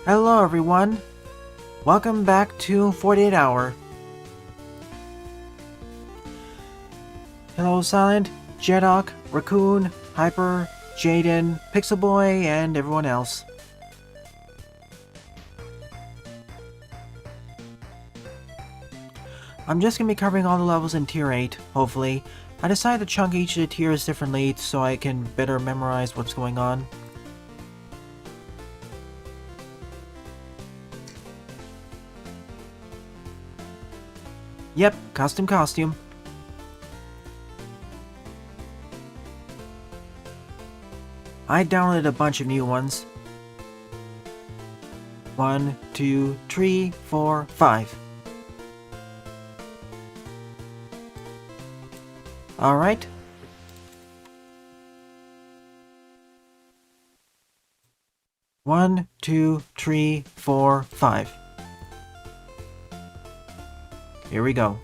Hello everyone, welcome back to 48 Hour. Hello Silent, Jedok, Raccoon, Hyper, Jaden, Pixel Boy, and everyone else. I'm just gonna be covering all the levels in Tier 8, hopefully. I decided to chunk each of the tiers differently so I can better memorize what's going on. Yep, custom costume. I downloaded a bunch of new ones. 1, 2, 3, 4, 5. Alright. One, 2, 3, 4, 5. Here we go.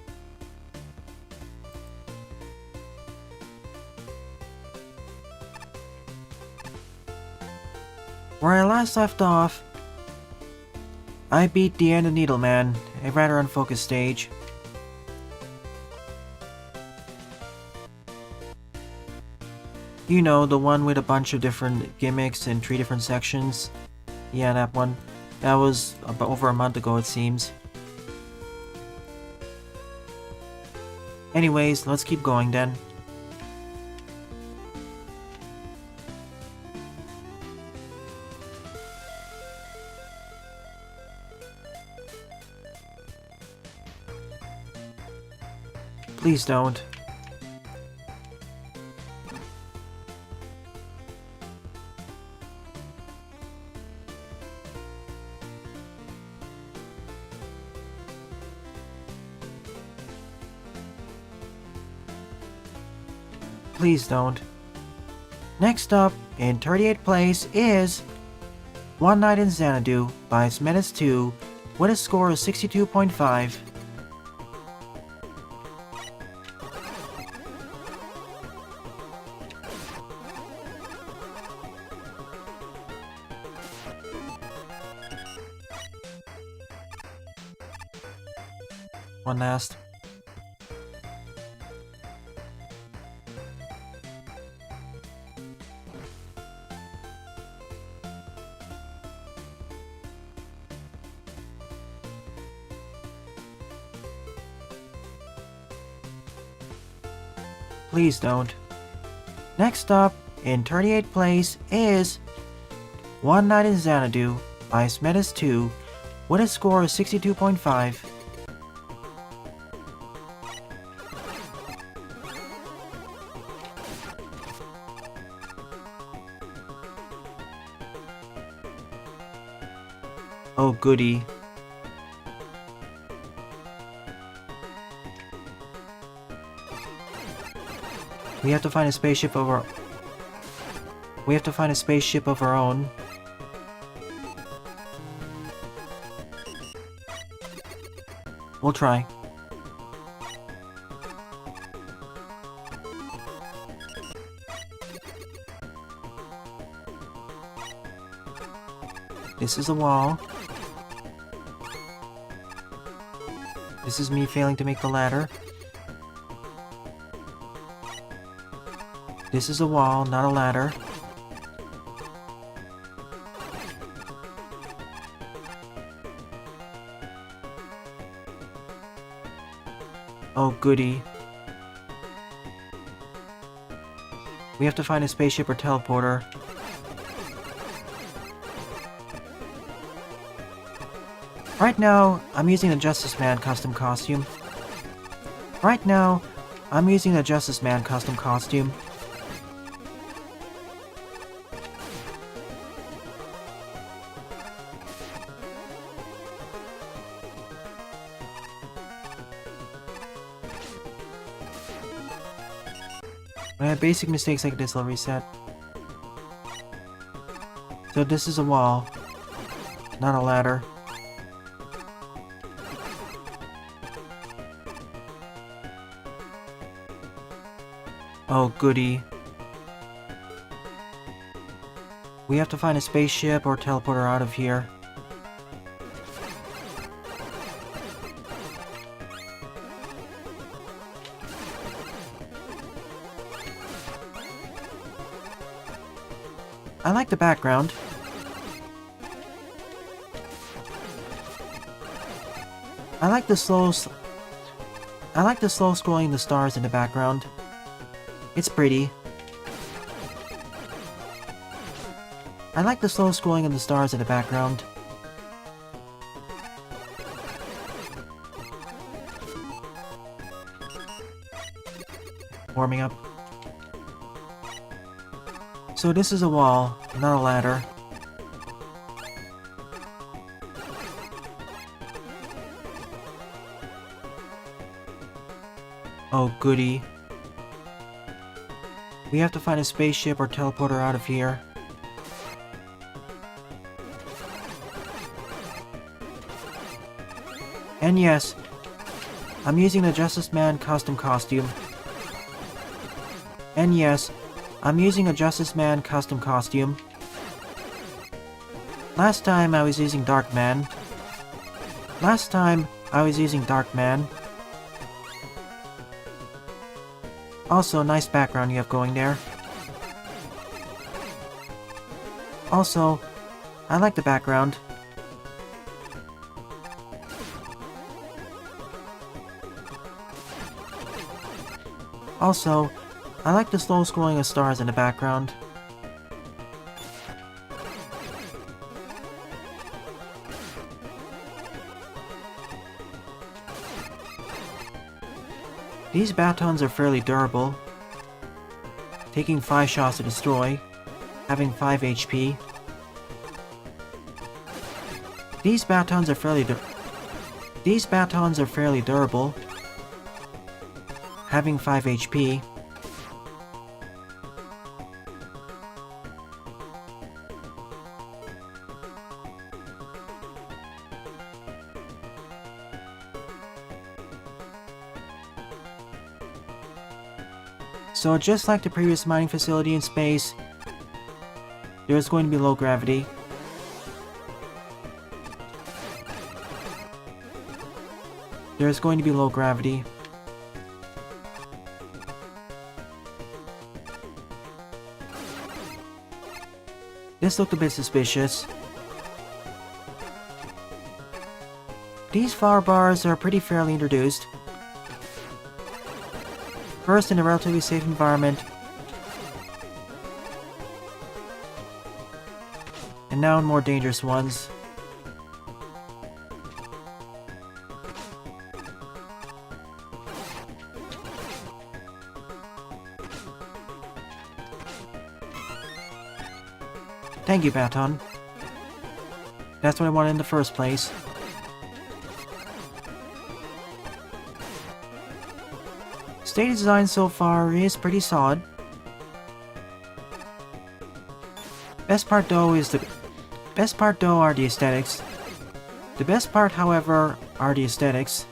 Where I last left off, I beat the end of Needleman, a rather unfocused stage. You know, the one with a bunch of different gimmicks in 3 different sections. Yeah, that one. That was about over a month ago, it seems. Anyways, let's keep going then. Please don't. Please don't. Next up, in 38th place is One Night in Xanadu by Smetis 2 with a score of 62.5. One last. Please don't. Next up, in 38th place is One Night in Xanadu by Smetis 2 with a score of 62.5. Oh goody. We have to find a spaceship of our... We have to find a spaceship of our own. We'll try. This is a wall. This is me failing to make the ladder. This is a wall, not a ladder. Oh goody. We have to find a spaceship or teleporter. Right now, I'm using the Justice Man custom costume. Right now, I'm using the Justice Man custom costume. When I have basic mistakes like this, I'll reset. So this is a wall, not a ladder. Oh goody. We have to find a spaceship or teleporter out of here. I like the background. I like the slow scrolling the stars in the background. It's pretty. I like the slow scrolling of the stars in the background. Warming up. So this is a wall, not a ladder. Oh goody. We have to find a spaceship or teleporter out of here. And yes, I'm using the Justice Man custom costume. And yes, I'm using a Justice Man custom costume. Last time I was using Dark Man. Also, nice background you have going there. Also, I like the background. Also, I like the slow scrolling of stars in the background. These batons are fairly durable, taking 5 shots to destroy, having 5 HP. These batons are fairly durable, having 5 HP. So just like the previous mining facility in space, there's going to be low gravity. There's going to be low gravity. This looked a bit suspicious. These flower bars are pretty fairly introduced. First in a relatively safe environment, and now in more dangerous ones. Thank you, Baton. That's what I wanted in the first place. Stage design so far is pretty solid. Best part though are the aesthetics. The best part, however, are the aesthetics.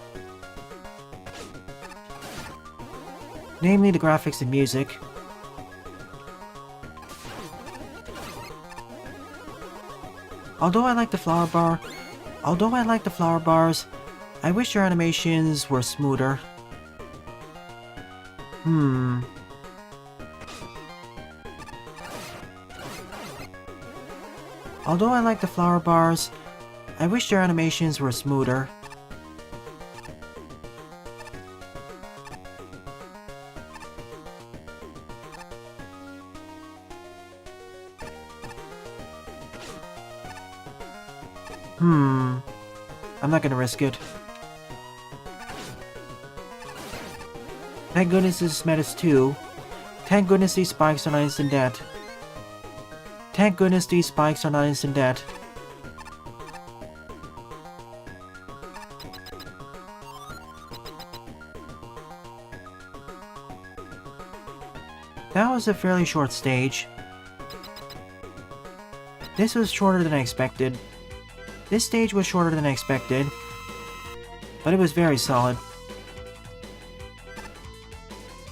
Namely the graphics and music. Although I like the flower bars, I wish their animations were smoother. Although I like the flower bars, I wish their animations were smoother. I'm not gonna risk it. Thank goodness this is Metis 2. Thank goodness these spikes are not instant death. Thank goodness these spikes are not instant death. That was a fairly short stage. This was shorter than I expected. This stage was shorter than I expected, but it was very solid.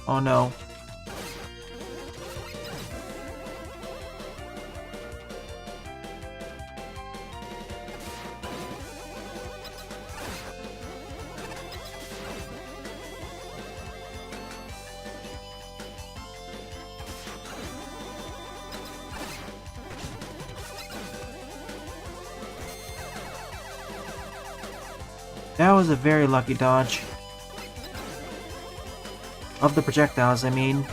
Oh no. That was a very lucky dodge. Of the projectiles, I mean.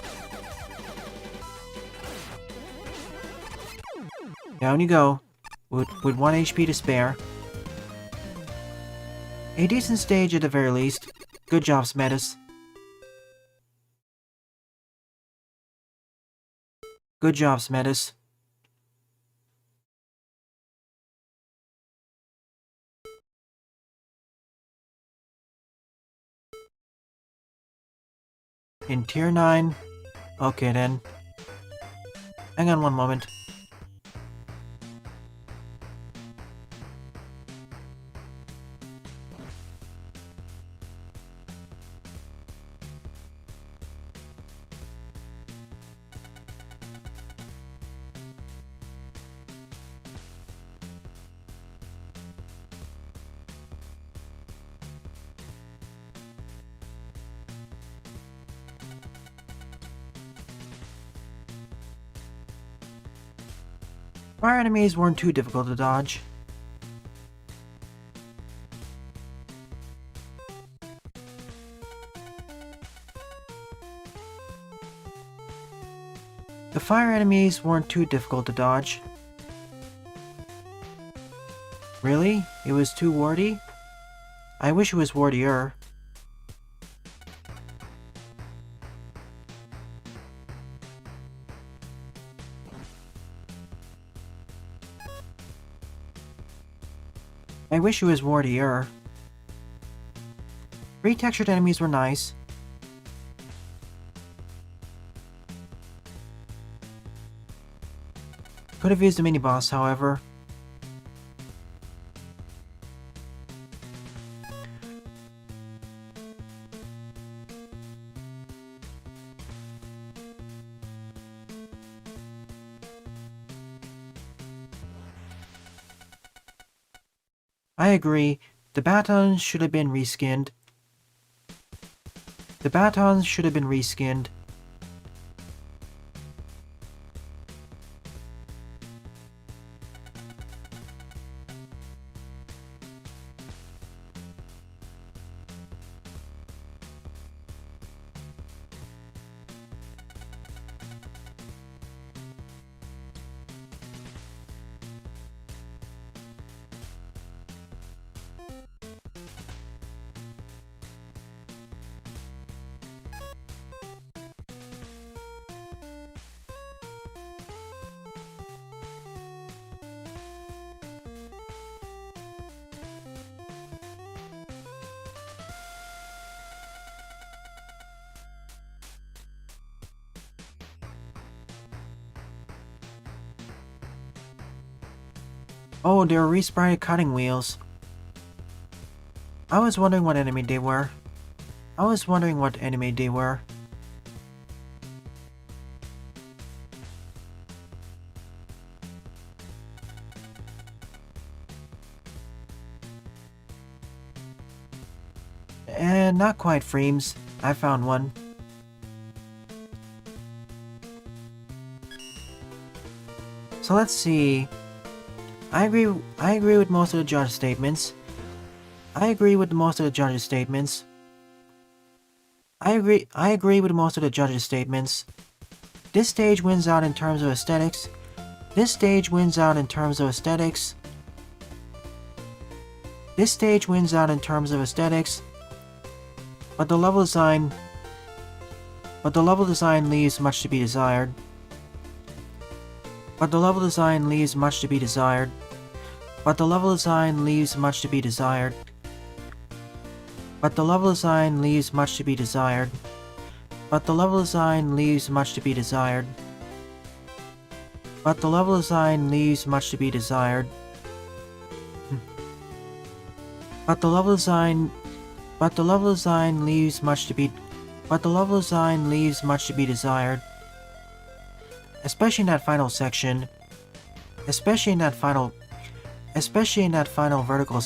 Down you go, with 1 HP to spare. A decent stage at the very least. Good job, Smetis. Good job, Smetis. In Tier 9? Okay then. Hang on one moment. Fire enemies weren't too difficult to dodge. The fire enemies weren't too difficult to dodge. Really? It was too warty? I wish it was wartier. I wish it was wartier. Retextured enemies were nice. Could have used a mini-boss, however. I agree, the batons should have been reskinned. The batons should have been reskinned. Oh, they were resprayed cutting wheels. I was wondering what enemy they were. And not quite frames. I found one. So let's see. I agree with most of the judge's statements. I agree with most of the judge's statements. This stage wins out in terms of aesthetics. This stage wins out in terms of aesthetics. But the level design leaves much to be desired. But the level design leaves much to be desired. But the level design leaves much to be desired. But the level design leaves much to be desired. But the level design leaves much to be desired. But the level design leaves much to be desired. But the level design leaves much to be desired. Especially in that final section. Especially in that final vertical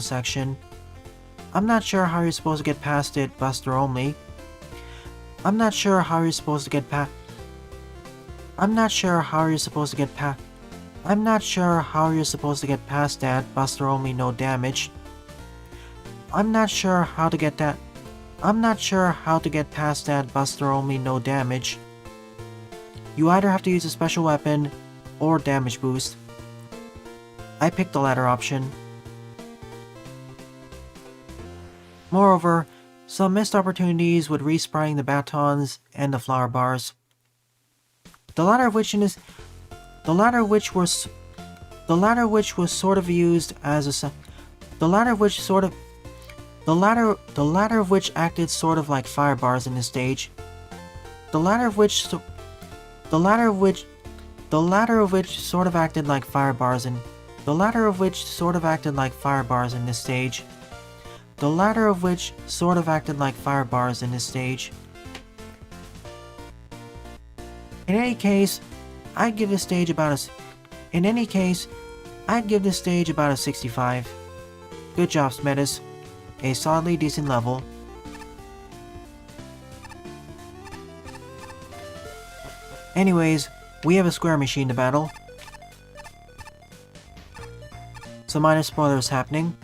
section. I'm not sure how you're supposed to get past it, Buster only. I'm not sure how you're supposed to get past I'm not sure how you're supposed to get past that, Buster only no damage. I'm not sure how to get that. I'm not sure how to get past that, Buster only no damage. You either have to use a special weapon or damage boost. I picked the latter option. Moreover, some missed opportunities with respraying the batons and the flower bars. The latter of which was sort of used as a the latter of which acted sort of like fire bars in this stage. The latter of which sort of acted like fire bars in this stage. The latter of which sort of acted like fire bars in this stage. In any case, I'd give this stage about a 65. Good job, Smetis. A solidly decent level. Anyways, we have a square machine to battle. Some minor spoilers happening.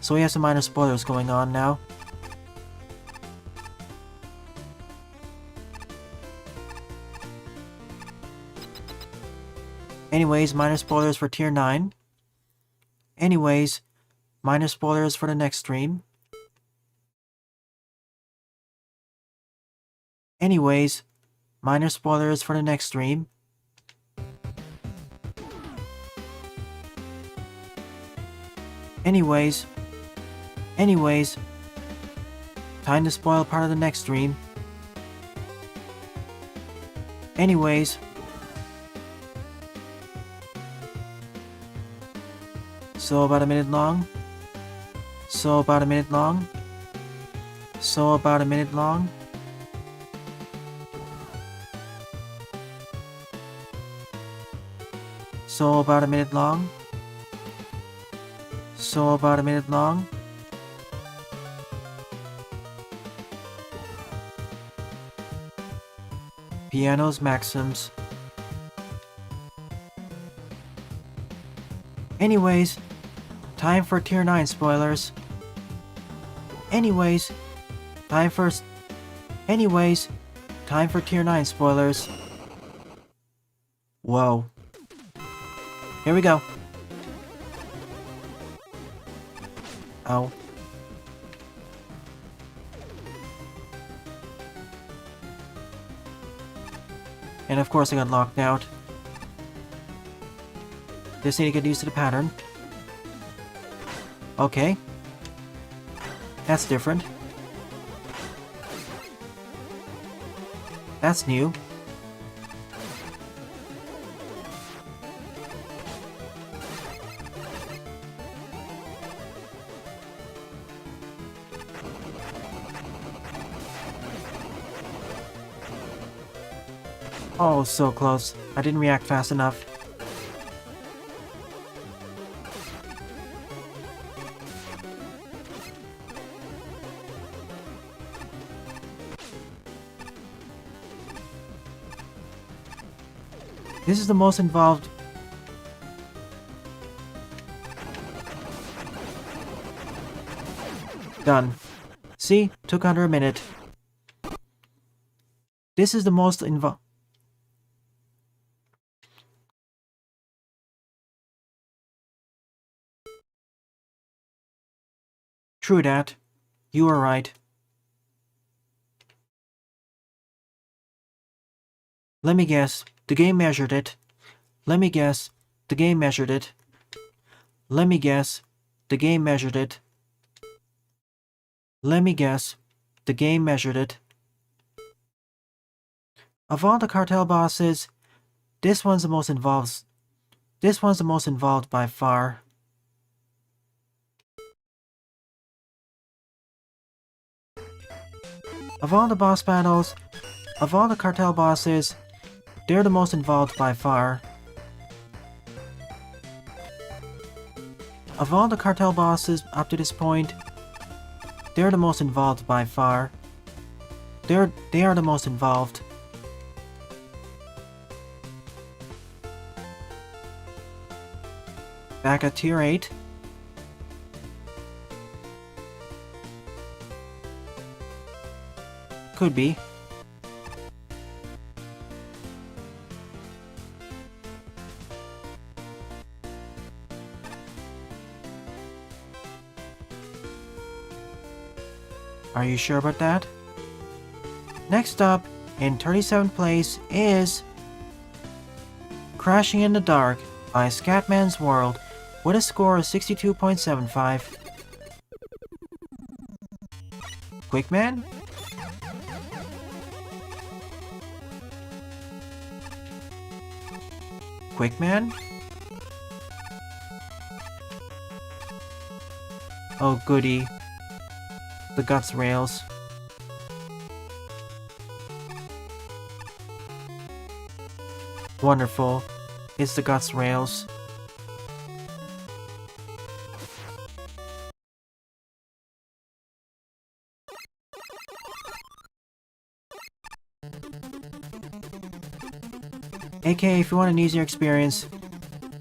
So we have some minor spoilers going on now. Anyways, minor spoilers for Tier 9. Anyways, minor spoilers for the next stream. Anyways, minor spoilers for the next stream. Anyways, time to spoil part of the next stream. Anyways, so about a minute long. So about a minute long. So about a minute long. So about a minute long. So about a minute long. Pianos Maxims. Anyways, time for Tier 9 spoilers. Anyways, time for Tier 9 spoilers. Whoa. Here we go. Ow. And of course I got locked out. Just need to get used to the pattern. Okay. That's different. That's new. Oh, so close. I didn't react fast enough. This is the most involved. Done. See? Took under a minute. This is the most involved. True that. You are right. Let me guess. The game measured it. Let me guess. The game measured it. Let me guess. The game measured it. Let me guess. The game measured it. Of all the cartel bosses, this one's the most involved. This one's the most involved by far. Of all the boss battles, of all the cartel bosses, they're the most involved by far. Of all the cartel bosses up to this point, they're the most involved by far. They are the most involved. Back at tier 8. Could be. Are you sure about that? Next up, in 37th place is Crashing in the Dark by Scatman's World with a score of 62.75. Quickman? Quickman? Oh goody. The guts rails. Wonderful. It's the guts rails. AKA, if you want an easier experience,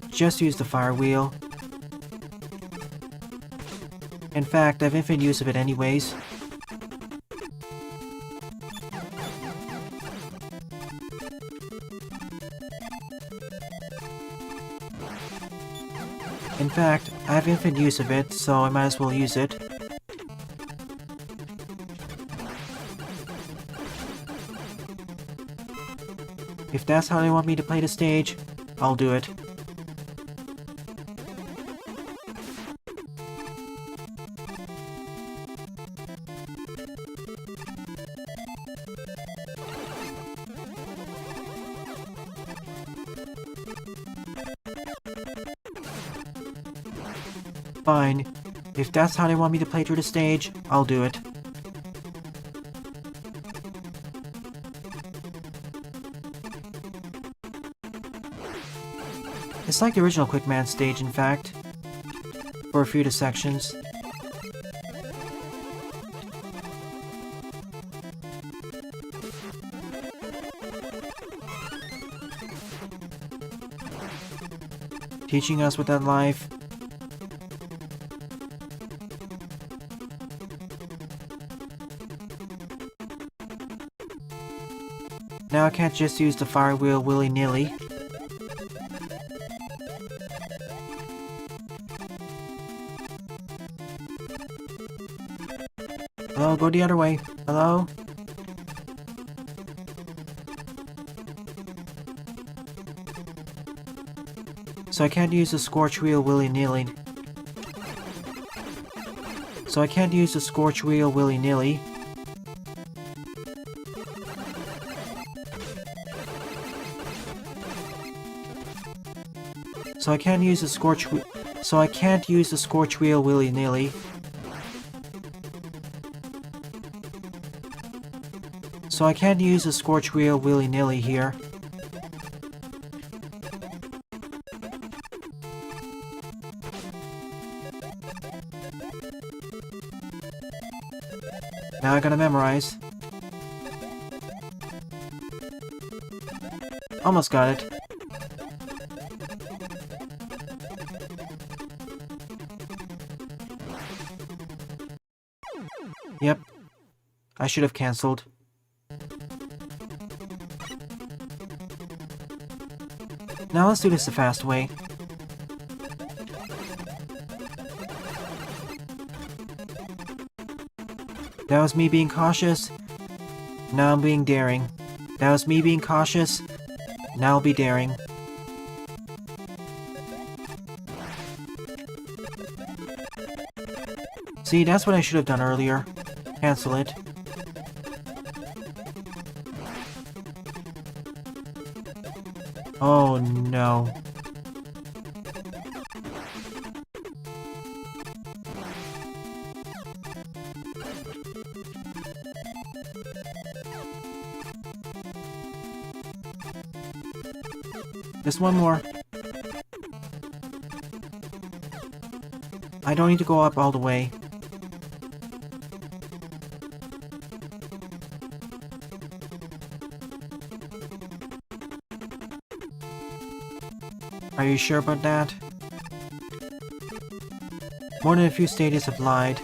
just use the fire wheel. In fact, I have infinite use of it anyways. In fact, I have infinite use of it, so I might as well use it. If that's how they want me to play the stage, I'll do it. Fine. If that's how they want me to play through the stage, I'll do it. It's like the original Quickman stage, in fact. For a few of the sections. Teaching us what that life. Now I can't just use the fire wheel willy-nilly. Hello, go the other way. Hello? So I can't use the scorch wheel willy-nilly. So I can't use the scorch wheel willy-nilly. So I can't use the scorch wheel. So I can't use the scorch wheel willy-nilly. So I can't use the scorch wheel willy-nilly here. Now I gotta memorize. Almost got it. Yep. I should have cancelled. Now let's do this the fast way. That was me being cautious. Now I'm being daring. That was me being cautious. Now I'll be daring. See, that's what I should have done earlier. Cancel it. Oh no. Just one more. I don't need to go up all the way. Are you sure about that? More than a few stages have lied.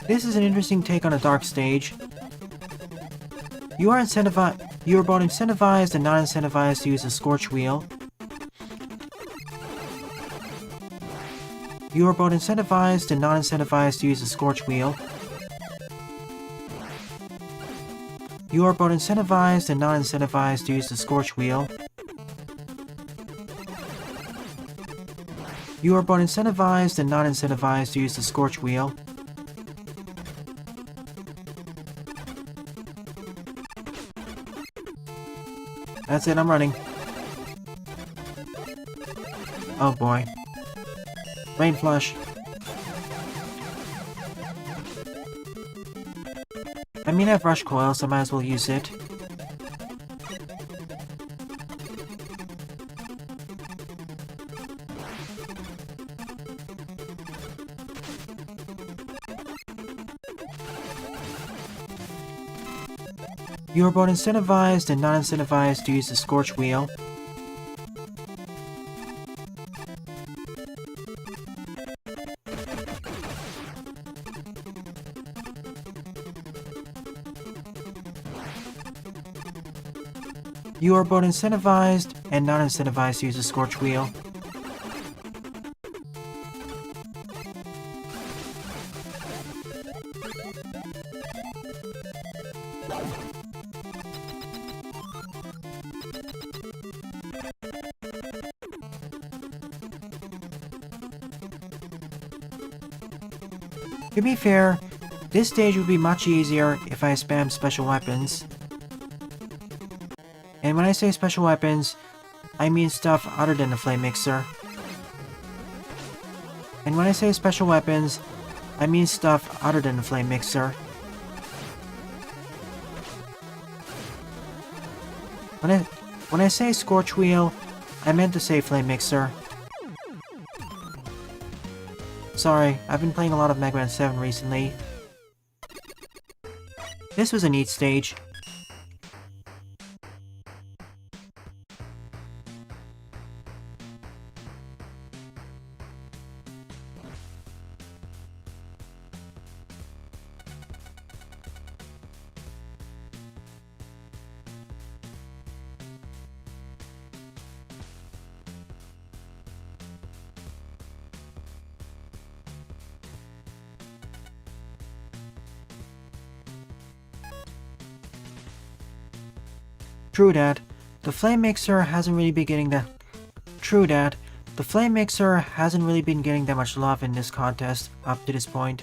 This is an interesting take on a dark stage. You are both incentivized and not incentivized to use the Scorch Wheel. You are both incentivized and not incentivized to use the Scorch Wheel. You are both incentivized and not incentivized to use the Scorch Wheel. You are both incentivized and not incentivized to use the Scorch Wheel. That's it, I'm running. Oh boy. Rain Flush. I mean, I have Rush Coil, so I might as well use it. You are both incentivized and not incentivized to use the Scorch Wheel. You are both incentivized and not incentivized to use the Scorch Wheel. To be fair, this stage would be much easier if I spam special weapons. And when I say special weapons, I mean stuff other than the Flame Mixer. And when I say special weapons, I mean stuff other than the Flame Mixer. When I say Scorch Wheel, I meant to say Flame Mixer. Sorry, I've been playing a lot of Mega Man 7 recently. This was a neat stage. True that, the Flame Mixer hasn't really been getting that much love in this contest up to this point.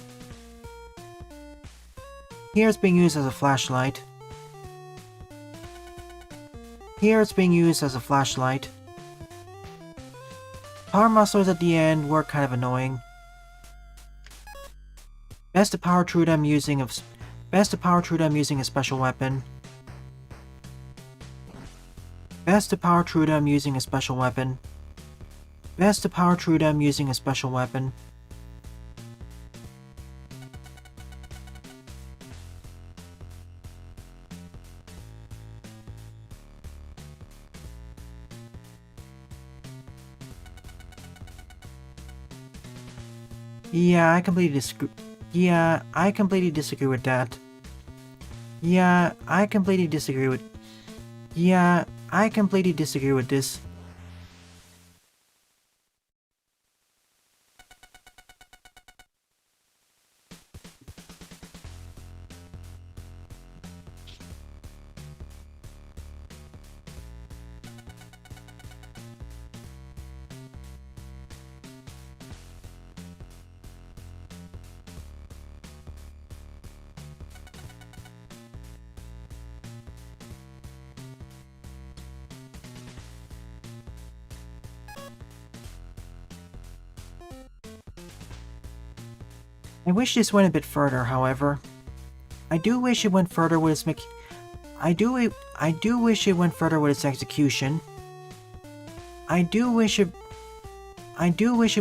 Here it's being used as a flashlight. Power muscles at the end were kind of annoying. Best to power through them using a special weapon. Best to power through them using a special weapon. Yeah, I completely disagree with that. I completely disagree with this. I wish this went a bit further, however. I do wish it went further with its execution. I do wish it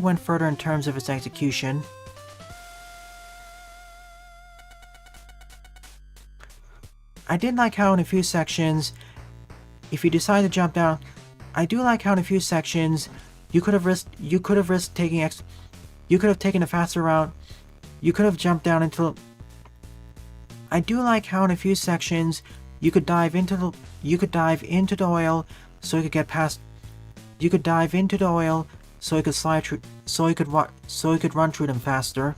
went further in terms of its execution. I did like how in a few sections, if you decide to jump down, I do like how in a few sections, you could have risked taking you could have taken a faster route, you could have jumped down into, I do like how in a few sections, you could dive into the oil, so you could get past, you could dive into the oil, so you could slide through, so you could run through them faster.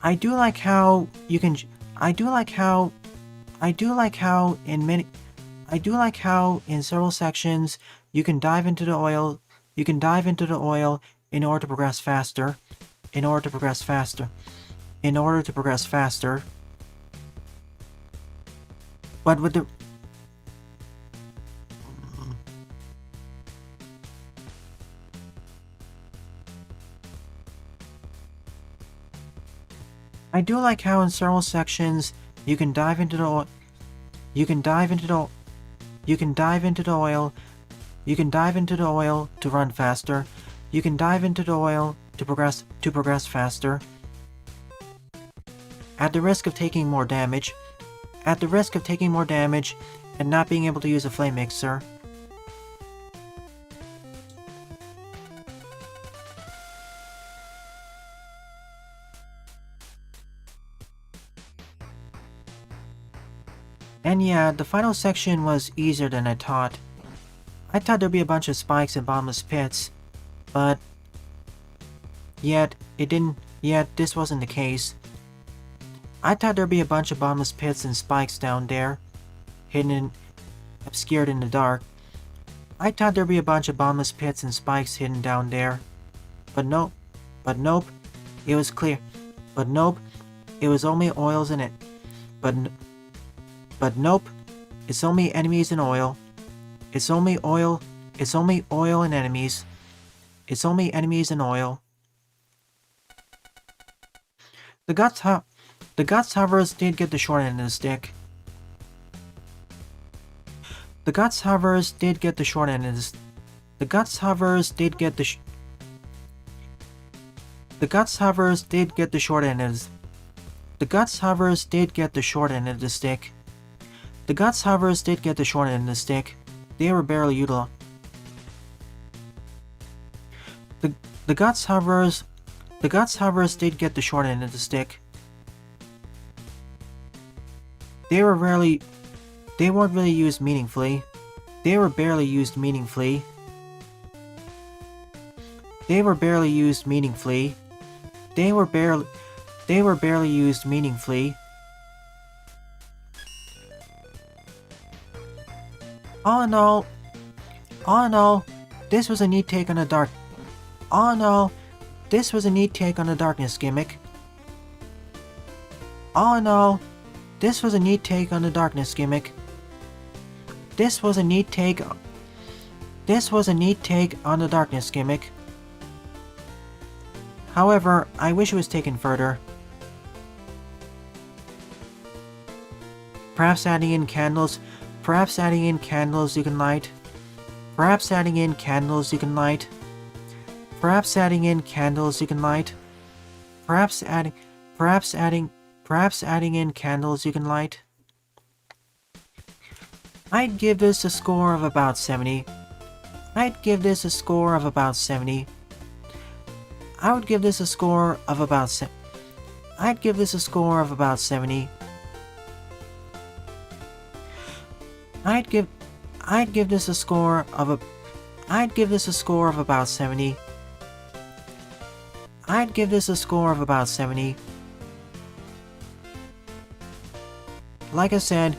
I do like how you can, I do like how in several sections you can dive into the oil, in order to progress faster. But with the I do like how in several sections you can dive into the oil, to run faster. You can dive into the oil to progress faster. At the risk of taking more damage, and not being able to use a flame mixer. And yeah, the final section was easier than I thought. I thought there'd be a bunch of spikes and bottomless pits, but yet this wasn't the case. I thought there'd be a bunch of bottomless pits and spikes down there, obscured in the dark. I thought there'd be a bunch of bottomless pits and spikes hidden down there, but nope, it was clear. But nope, it was only oils in it. But nope, it's only enemies and oil. It's only oil and enemies. It's only enemies and oil. The guts hovers did get the short end of the stick. The guts hovers did get the short end of the stick. The guts hovers did get the short end of the The guts hovers did get the short end of the stick. The guts hovers did get the short end of the stick. They were barely utilized. The guts hovers did get the short end of the stick. They weren't really used meaningfully. They were barely used meaningfully. They were barely used meaningfully. All in all, this was a neat take on the darkness gimmick. All in all, this was a neat take on the darkness gimmick. This was a neat take on the darkness gimmick. However, I wish it was taken further. Perhaps adding in candles you can light. Perhaps adding in candles you can light. Perhaps adding in candles you can light. Perhaps adding in candles you can light. I'd give this a score of about 70. I would give this a score of about 70. I'd give this a score of about 70. I'd give this a score of about 70. I'd give this a score of about 70. Like I said,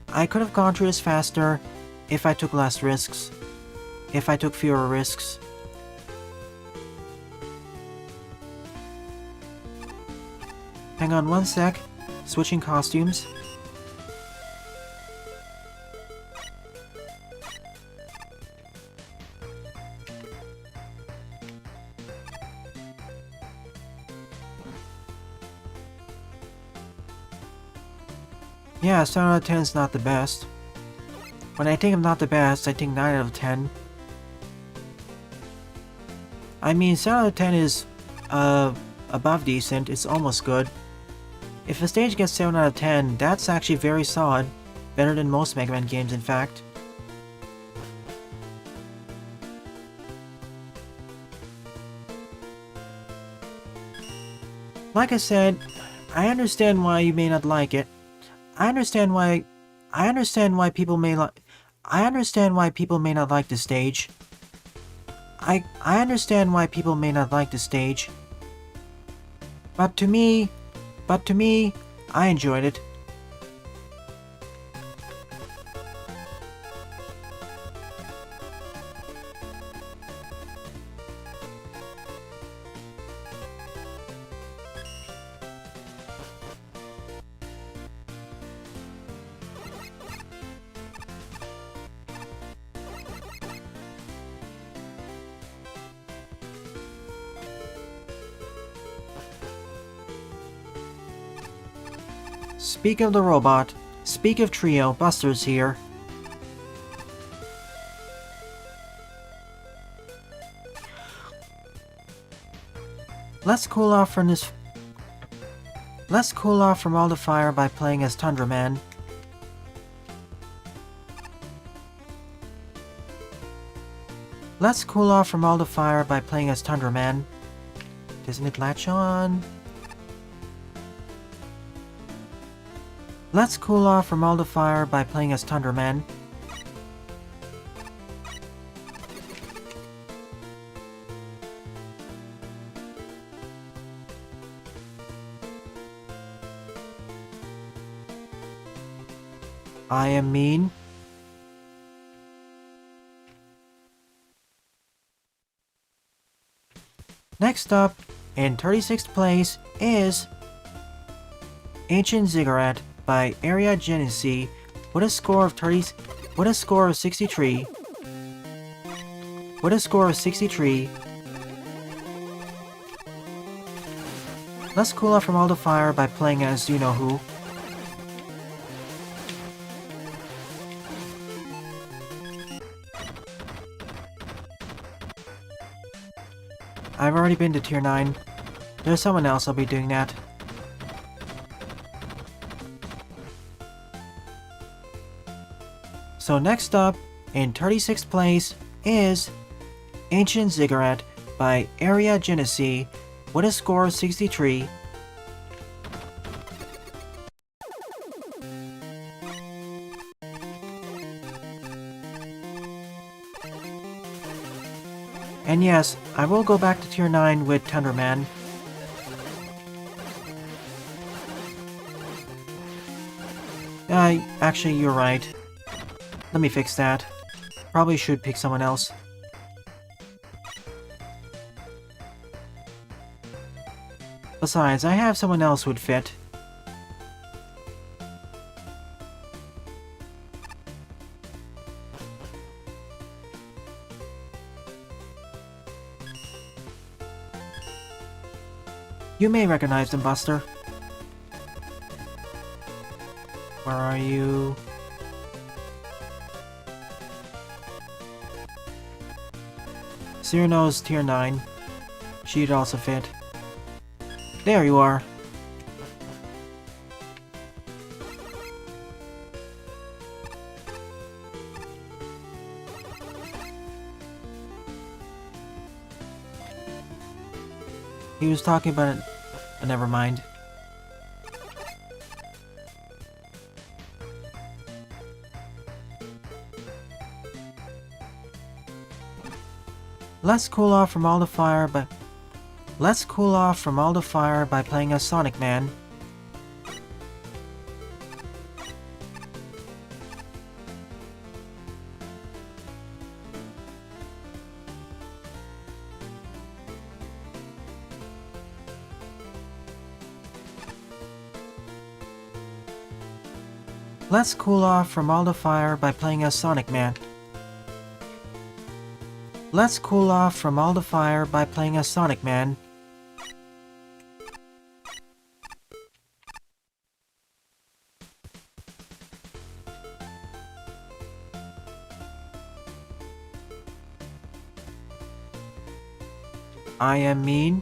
I could have gone through this faster if I took less risks. If I took fewer risks. Hang on one sec. Switching costumes. Yeah, 7 out of 10 is not the best. When I think I'm not the best, I think 9 out of 10. I mean, 7 out of 10 is above decent. It's almost good. If a stage gets 7 out of 10, that's actually very solid. Better than most Mega Man games, in fact. Like I said, I understand why you may not like it. I understand why people may not like the stage. I understand why people may not like the stage. But to me, I enjoyed it. Speak of the robot. Speak of Trio. Buster's here. Let's cool off from all the fire by playing as Tundra Man. Let's cool off from all the fire by playing as Tundra Man. Doesn't it latch on? Let's cool off from all the fire by playing as Tundra Man. I am mean. Next up, in 36th place, is Ancient Ziggurat by Area Genesee with a score of 63. With a score of 63. Let's cool off from all the fire by playing as you know who. I've already been to tier 9. There's someone else I'll be doing that. So next up, in 36th place, is Ancient Ziggurat by Area Genesee with a score of 63. And yes, I will go back to tier 9 with Tundra Man. Actually, you're right. Let me fix that. Probably should pick someone else. Besides, I have someone else who would fit. You may recognize them, Buster. Where are you? Cyrano's tier 9. She'd also fit. There you are. He was talking about it. Never mind. Let's cool off from all the fire by playing as Sonic Man. Let's cool off from all the fire by playing as Sonic Man. Let's cool off from all the fire by playing as Sonic Man. I am mean.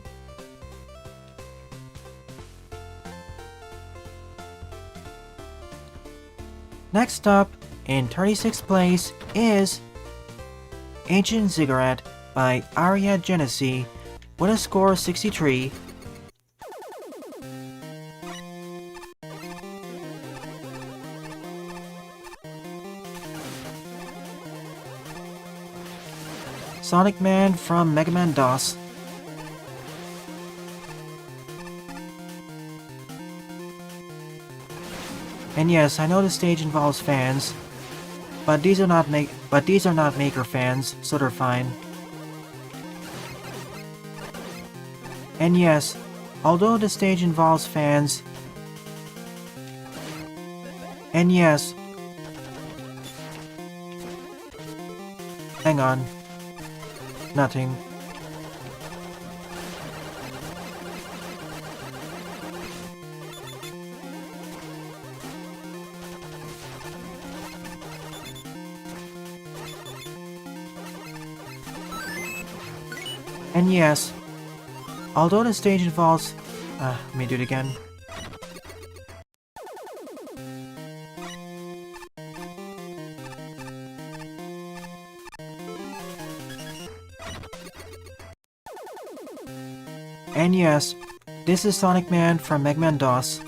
Next up, in 36th place, is Ancient Ziggurat by Aria Genesi with a score of 63. Sonic Man from Mega Man DOS. And yes, I know the stage involves fans, but these are not Maker fans, so they're fine. And yes, although the stage involves fans, and yes, hang on, nothing. And yes, although the stage involves... let me do it again. And yes, this is Sonic Man from Mega Man DOS.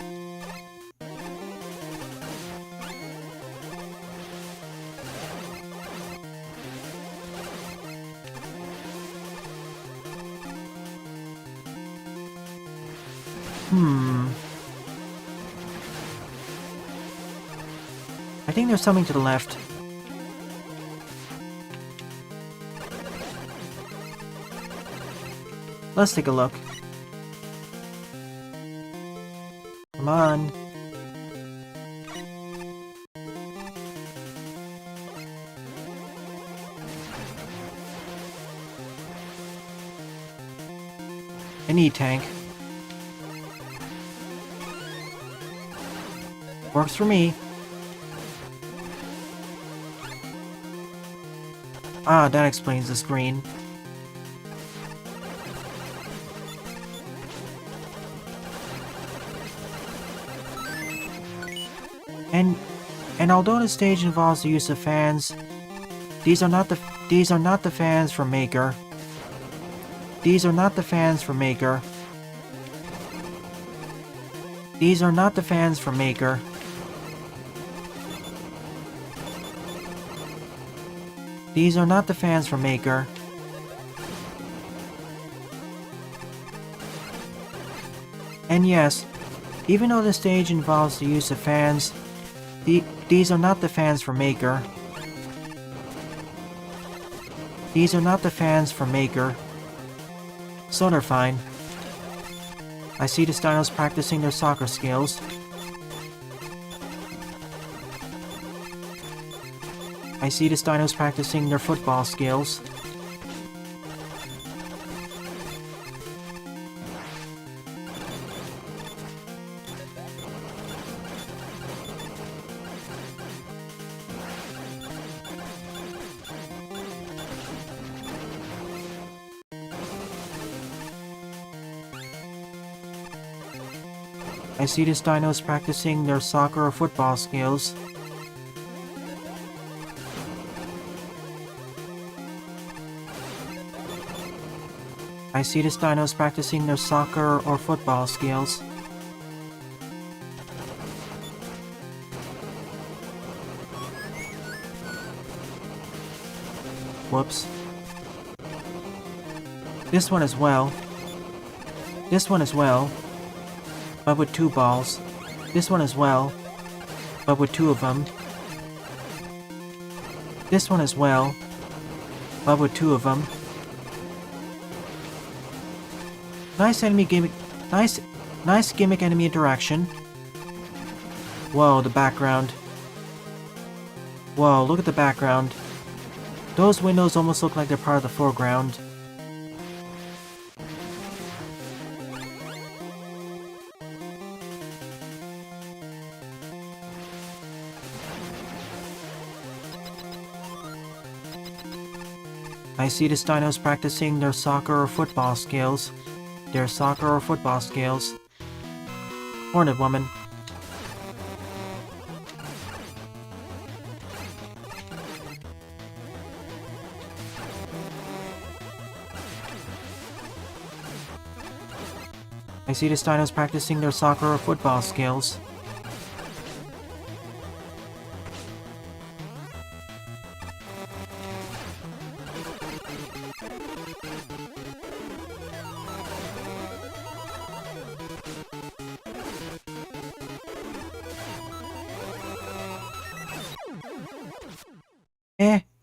I think there's something to the left. Let's take a look. Come on. An E-tank. Works for me. Ah, that explains the screen. And although the stage involves the use of fans, these are not the fans from Maker. These are not the fans from Maker. These are not the fans from Maker. These are not the fans from Maker. And yes, even though the stage involves the use of fans, these are not the fans from Maker. These are not the fans from Maker. So they're fine. I see the Dinos practicing their soccer skills. I see the Dinos practicing their football skills. I see the Dinos practicing their soccer or football skills. I see the Dinos practicing their soccer or football skills. Whoops. This one as well. This one as well. But with 2 balls. This one as well. But with 2 of them. This one as well. But with 2 of them. Nice enemy gimmick. Nice gimmick enemy interaction. Whoa, the background. Whoa, look at the background. Those windows almost look like they're part of the foreground. I see the Dinos practicing their soccer or football skills. Their soccer or football skills. Hornet Woman. I see the Dinos practicing their soccer or football skills.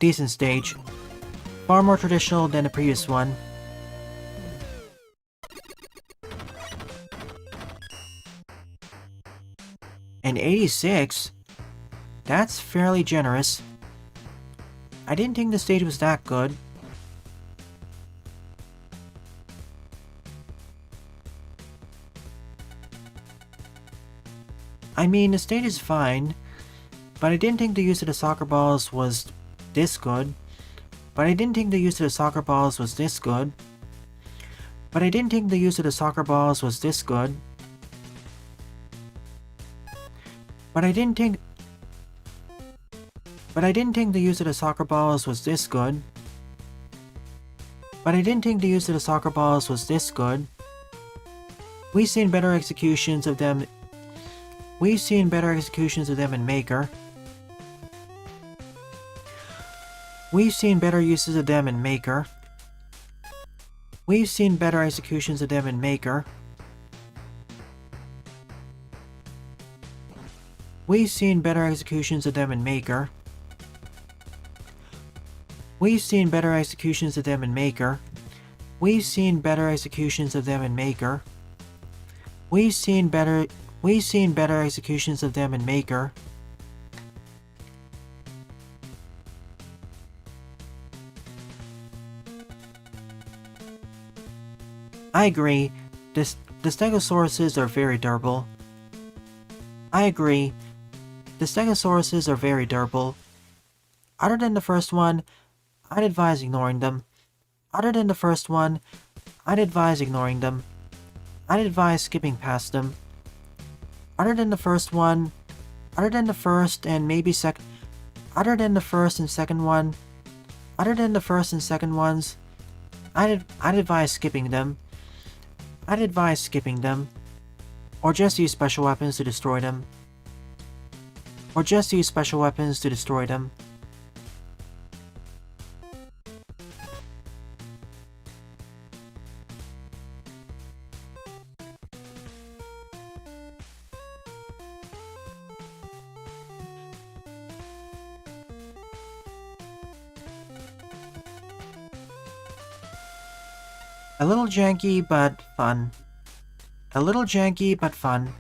Decent stage. Far more traditional than the previous one. And 86? That's fairly generous. I didn't think the stage was that good. I mean, the stage is fine, but I didn't think the use of the soccer balls was this good. But I didn't think the use of the soccer balls was this good. But I didn't think the use of the soccer balls was this good. But I didn't think the use of the soccer balls was this good. But I didn't think the use of the soccer balls was this good. We've seen better executions of them. We've seen better executions of them in Maker. We've seen better uses of them in Maker. We've seen better executions of them in Maker. We've seen better executions of them in Maker. We've seen better executions of them in Maker. We've seen better executions of them in Maker. We've seen better executions of them in Maker. I agree, the Stegosauruses are very durable. I agree, the Stegosauruses are very durable. Other than the first one, I'd advise ignoring them. Other than the first one, I'd advise ignoring them. I'd advise skipping past them. Other than the first one, other than the first and maybe second, other than the first and second one, other than the first and second ones, I'd advise skipping them. I'd advise skipping them. Or just use special weapons to destroy them. Or just use special weapons to destroy them. A little janky, but fun. A little janky, but fun.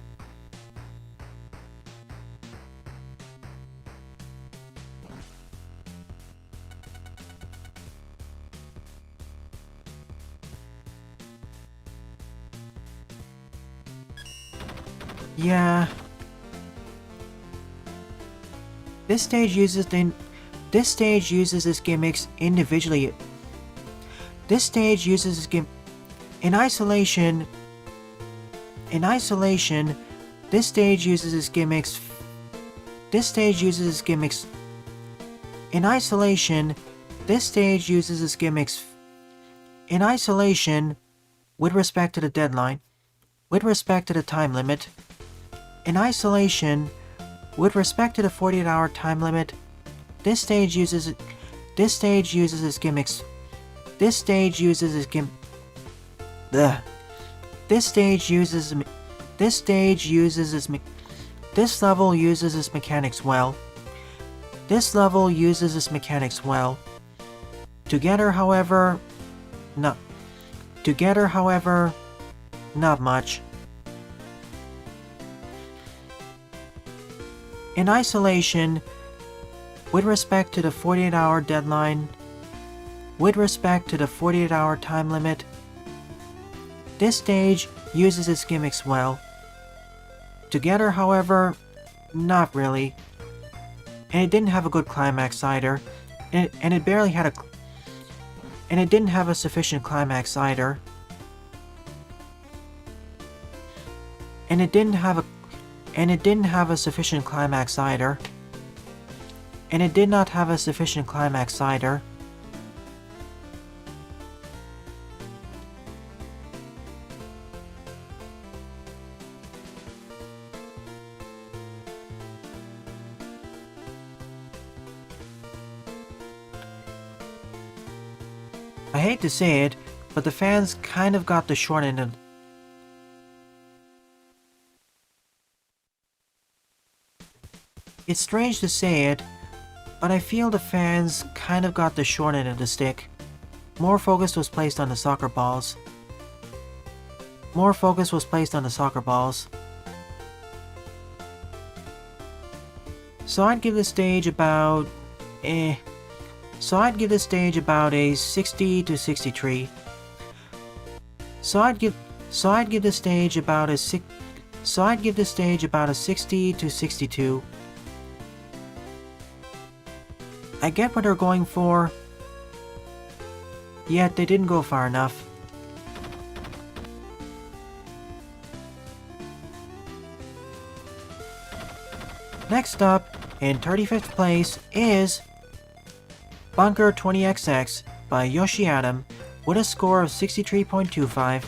Yeah. This stage uses its gimmicks individually. This stage uses its gimmick in isolation. In isolation, this stage uses its gimmicks. This stage uses its gimmicks. In isolation, this stage uses its gimmicks. In isolation, with respect to the deadline, with respect to the time limit. In isolation, with respect to the 48-hour time limit, this stage uses its gimmicks. This stage uses its This level uses its mechanics well. This level uses its mechanics well. Together, however, not much. In isolation, with respect to the 48-hour deadline, with respect to the 48-hour time limit, this stage uses its gimmicks well. Together, however, not really. And it didn't have a good climax either. And it barely had and it didn't have a sufficient climax either. And it didn't have a sufficient climax either. And it did not have a sufficient climax either. I hate to say it, but the fans kind of got the short end of... It's strange to say it, but I feel the fans kind of got the short end of the stick. More focus was placed on the soccer balls. More focus was placed on the soccer balls. So I'd give this stage about... So I'd give this stage about a 60 to 63. So I'd give this stage about a 60 to 62. I get what they're going for, yet they didn't go far enough. Next up, in 35th place, is Bunker 20XX by Yoshi Adam with a score of 63.25.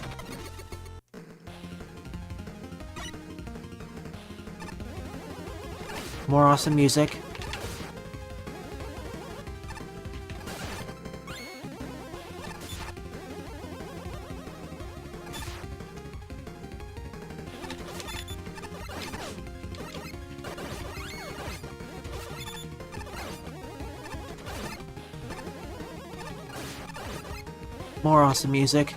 More awesome music. More awesome music.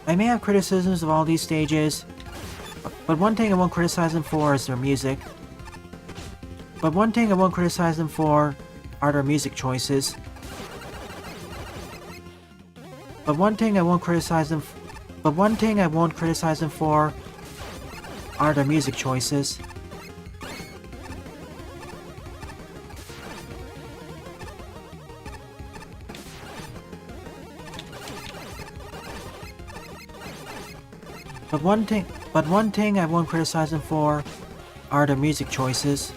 I may have criticisms of all these stages, but one thing I won't criticize them for is their music. But one thing I won't criticize them for are their music choices. But one thing I won't criticize them for are their music choices. But one thing I won't criticize them for are their music choices.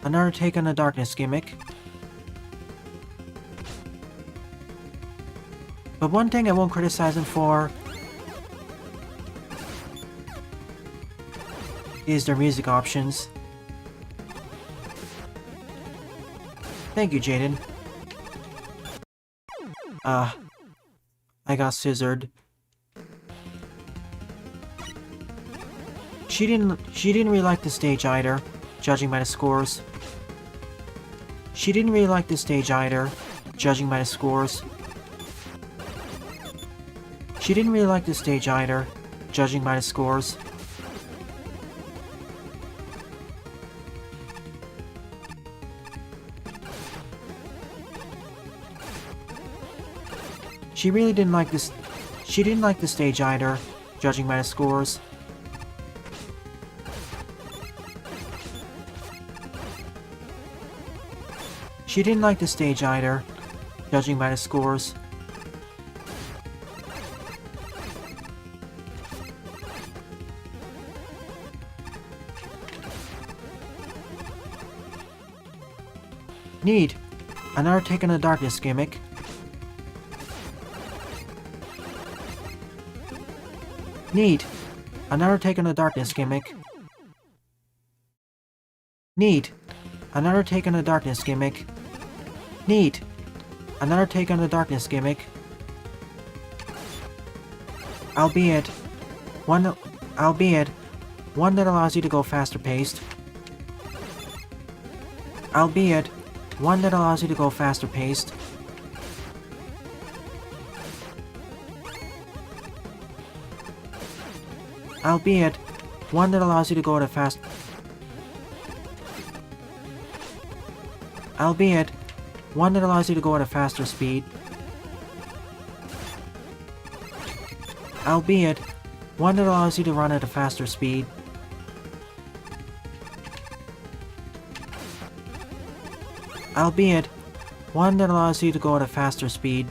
Another take on the darkness gimmick. But one thing I won't criticize them for is their music options. Thank you, Jaden. I got scissored. She didn't really like the stage either, judging by the scores. She didn't really like the stage either, judging by the scores. She didn't really like the stage either, judging by the scores. She really didn't like this. She didn't like the stage either, judging by the scores. She didn't like the stage either, judging by the scores. Neat. Another take on the darkness gimmick. Neat. Another take on the darkness gimmick. Neat. Another take on the darkness gimmick. Neat. Another take on the darkness gimmick. Albeit one that allows you to go faster paced. Albeit one that allows you to go faster paced. Albeit one that allows you to go at a fast. Albeit one that allows you to go at a faster speed. Albeit one that allows you to run at a faster speed. Albeit one that allows you to go at a faster speed.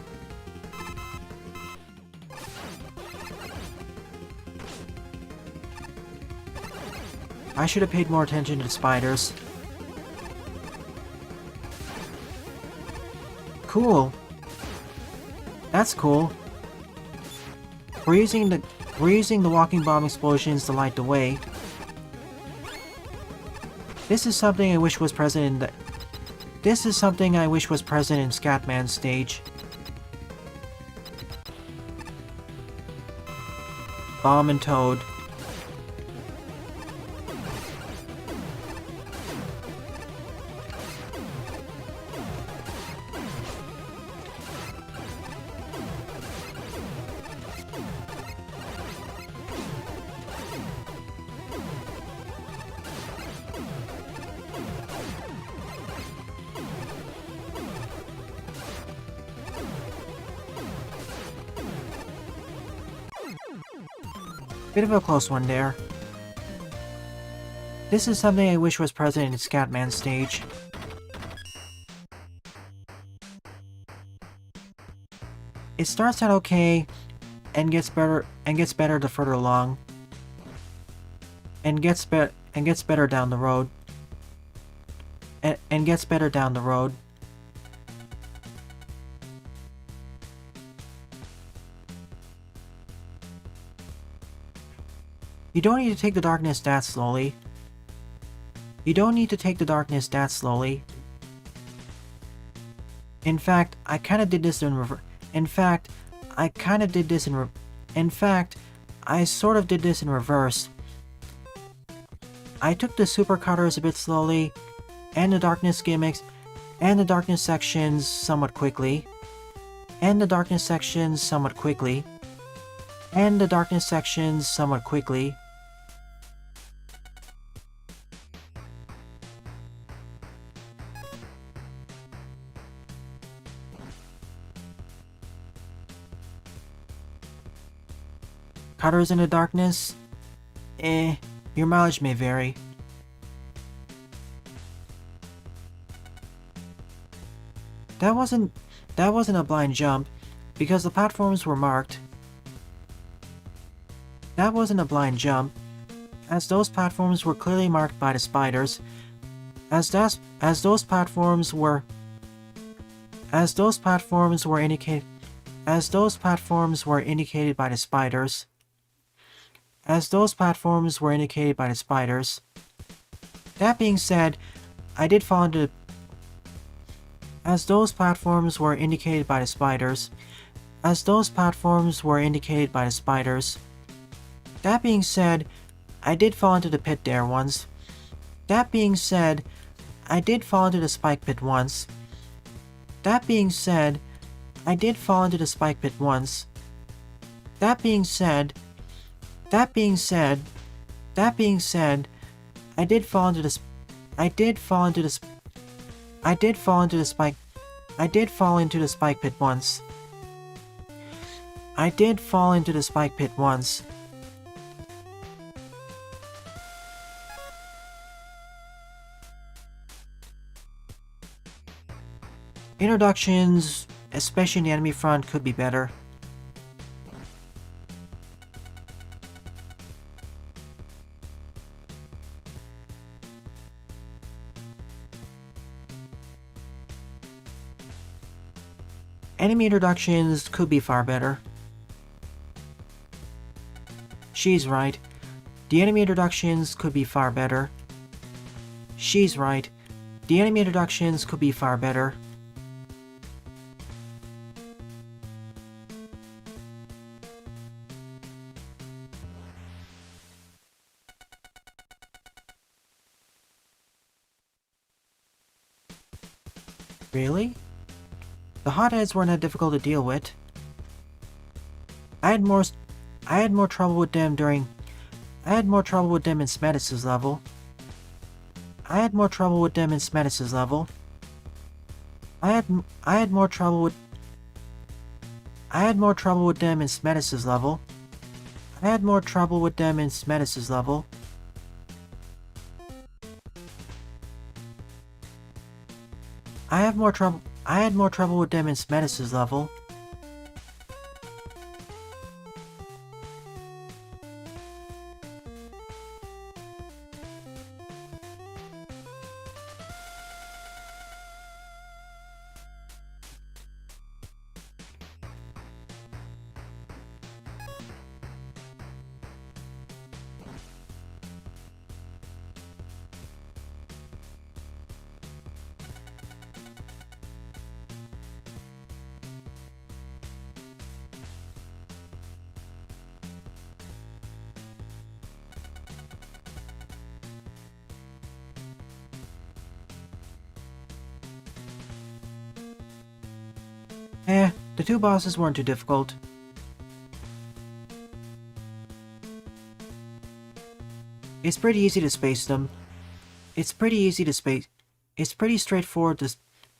I should have paid more attention to the spiders. Cool. That's cool. We're using the walking bomb explosions to light the way. This is something I wish was present in the... This is something I wish was present in Scatman's stage. Bomb and Toad. Bit of a close one there. This is something I wish was present in Scatman's stage. It starts out okay, and gets better the further along, and gets better down the road, and gets better down the road. You don't need to take the darkness that slowly. You don't need to take the darkness that slowly. In fact, I kind of did this in reverse. In fact, I sort of did this in reverse. I took the super cutters a bit slowly, and the darkness gimmicks, and the darkness sections somewhat quickly, and the darkness sections somewhat quickly, and the darkness sections somewhat quickly. Cutters in the darkness? Your mileage may vary. That wasn't a blind jump, because the platforms were marked. That wasn't a blind jump, as those platforms were clearly marked by the spiders, as those platforms were indicated by the spiders. As those platforms were indicated by the spiders. That being said, I did fall into the... As those platforms were indicated by the spiders. As those platforms were indicated by the spiders. That being said, I did fall into the pit there once. That being said, I did fall into the spike pit once. That being said, I did fall into the spike pit once. That being said, I did fall into the spike pit once. I did fall into the spike pit once. Introductions, especially in the enemy front, could be better. Enemy introductions could be far better. She's right. The enemy introductions could be far better. She's right. The enemy introductions could be far better. Really? The hotheads weren't that difficult to deal with. I had more trouble with them in Smetis' level. I had more trouble with them in Smetis' level. I had more trouble with them in Smetis' level. I had more trouble with them in Smetis' level. I had more trouble with them in Smetis' level. The two bosses weren't too difficult. It's pretty easy to space them. It's pretty straightforward to...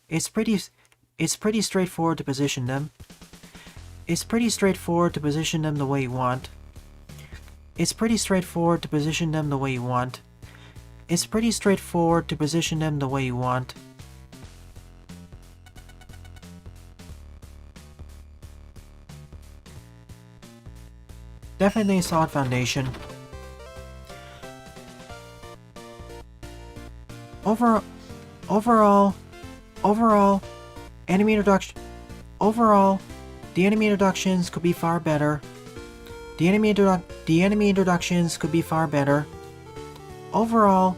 It's pretty straightforward to position them. It's pretty straightforward to position them the way you want. It's pretty straightforward to position them the way you want. It's pretty straightforward to position them the way you want. Definitely a solid foundation. Overall, enemy introduction. Overall, the enemy introductions could be far better. The enemy introductions could be far better. Overall,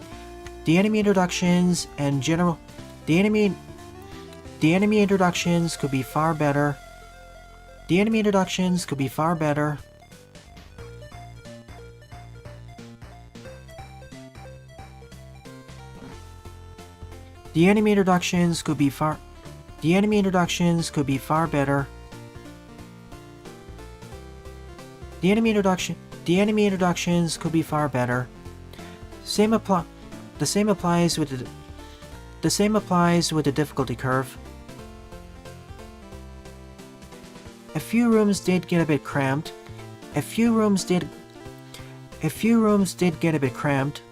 the enemy introductions and general. The enemy introductions could be far better. The enemy introductions could be far better. The enemy introductions could be far. The enemy introductions could be far better. The enemy introductions could be far better. The same applies with the difficulty curve. A few rooms did get a bit cramped. A few rooms did get a bit cramped.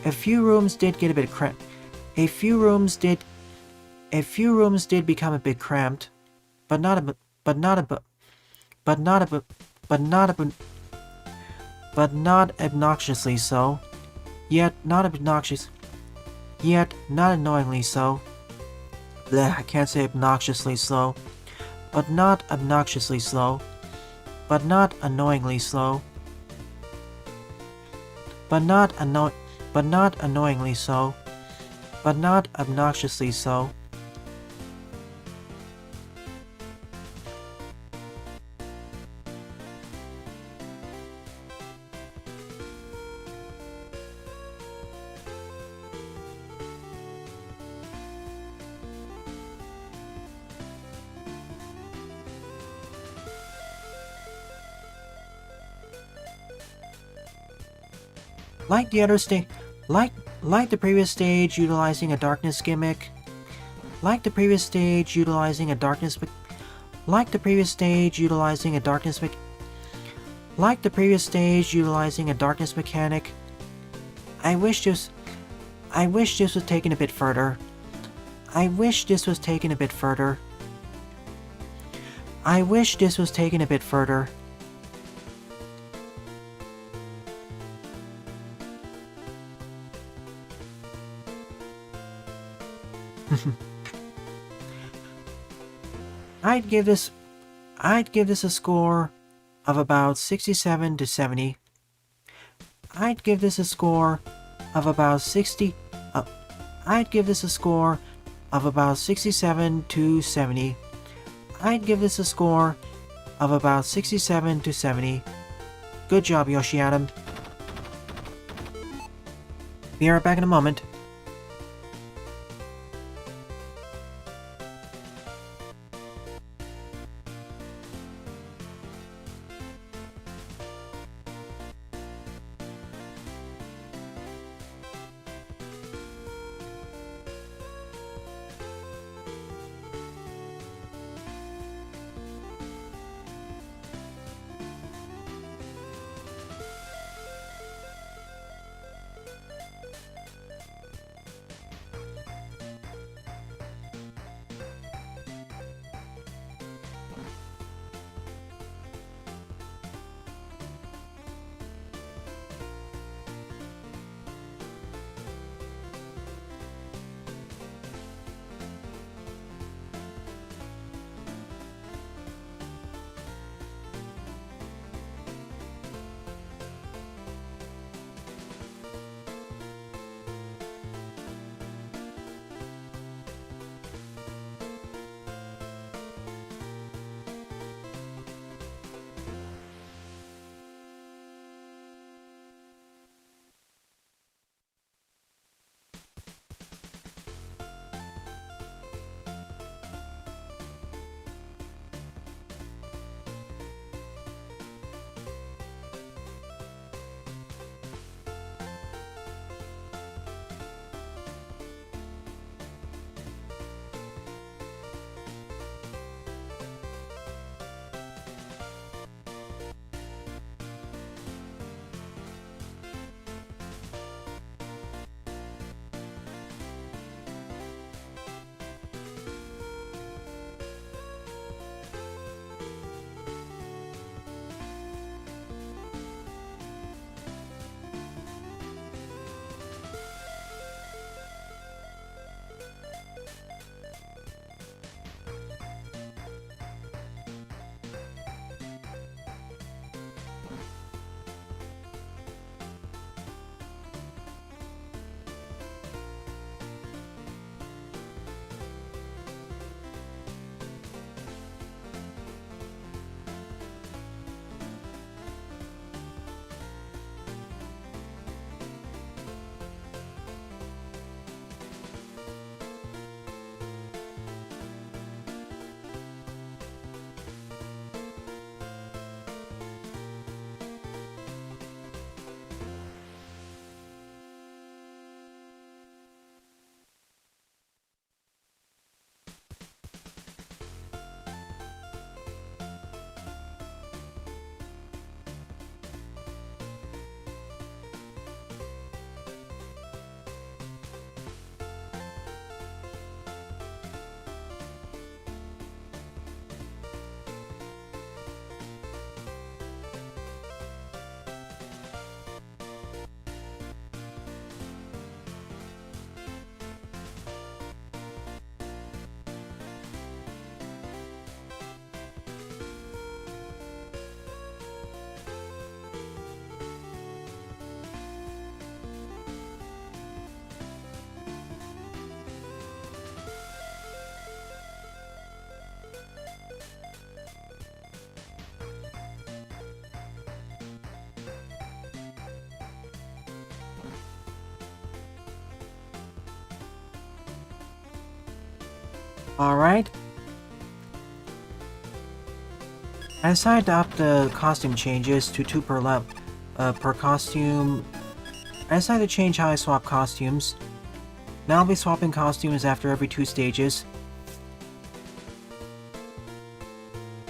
A few rooms did get a bit cramped. A few rooms did become a bit cramped, but not obnoxiously so. Yet not annoyingly so. Blech, I can't say obnoxiously slow, but not obnoxiously slow, but not annoyingly slow, but not annoyingly so, but not obnoxiously so. Like the other like the previous stage utilizing a darkness gimmick. Like the previous stage utilizing a darkness Like the previous stage utilizing a darkness mechanic. I wish this was taken a bit further. I wish this was taken a bit further. I wish this was taken a bit further. I'd give this a score of about 67 to 70. I'd give this a score of about 60. I'd give this a score of about 67 to 70. I'd give this a score of about 67 to 70. Good job, Yoshi Adam. Be right back in a moment. Alright. I decided to up the costume changes to 2 per costume. I decided to change how I swap costumes. Now I'll be swapping costumes after every 2 stages.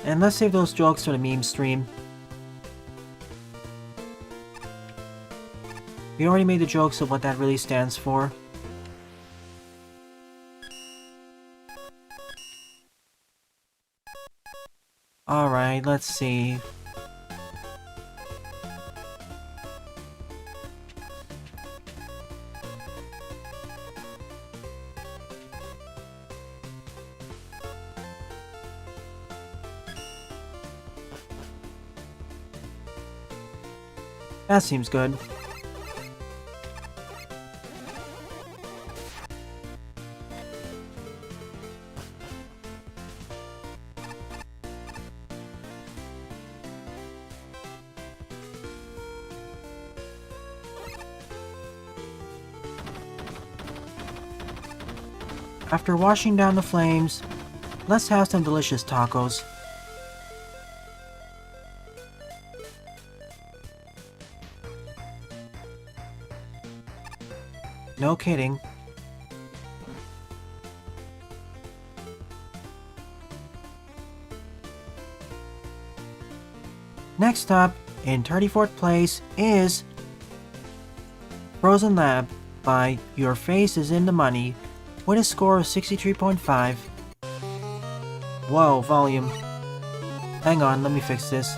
And let's save those jokes for the meme stream. We already made the jokes of what that really stands for. Alright, let's see. That seems good. After washing down the flames, let's have some delicious tacos. No kidding. Next up, in 34th place, is Frozen Lab by Your Face Is in the Money with a score of 63.5. Whoa, volume. Hang on, let me fix this.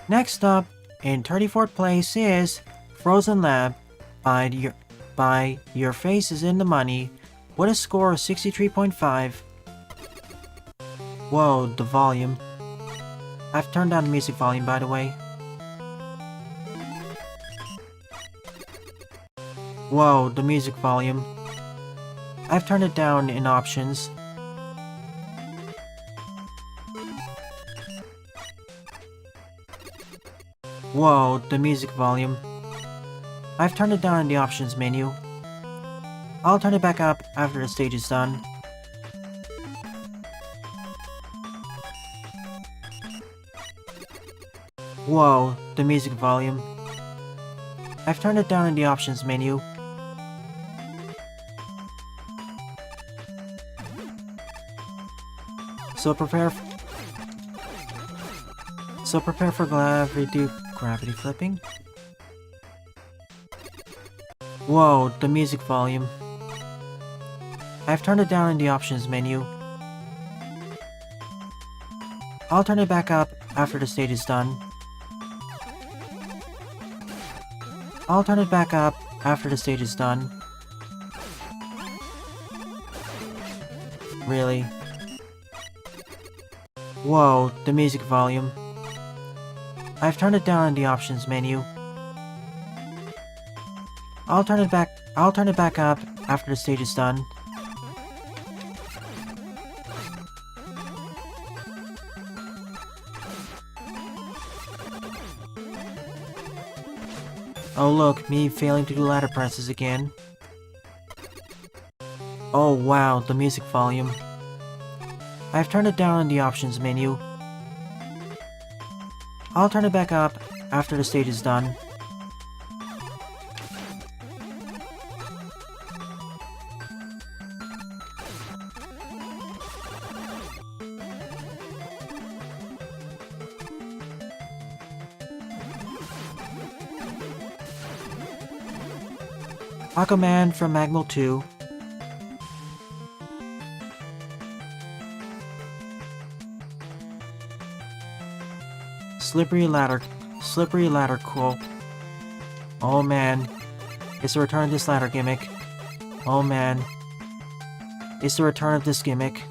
Next up, in 34th place is Frozen Lab by Your Face Is in the Money with a score of 63.5. Whoa, the volume. I've turned down the music volume, by the way. Whoa, the music volume. I've turned it down in options. Whoa, the music volume. I've turned it down in the options menu. I'll turn it back up after the stage is done. Whoa, the music volume. I've turned it down in the options menu. So prepare for gravity flipping. Whoa, the music volume. I've turned it down in the options menu. I'll turn it back up after the stage is done. I'll turn it back up after the stage is done. Really? Whoa, the music volume. I've turned it down in the options menu. I'll turn it back up after the stage is done. Oh look, me failing to do ladder presses again. Oh wow, the music volume. I've turned it down in the options menu. I'll turn it back up after the stage is done. Aquaman from MaGMML 2. Slippery ladder cool. Oh man, it's the return of this ladder gimmick. Oh man, it's the return of this gimmick.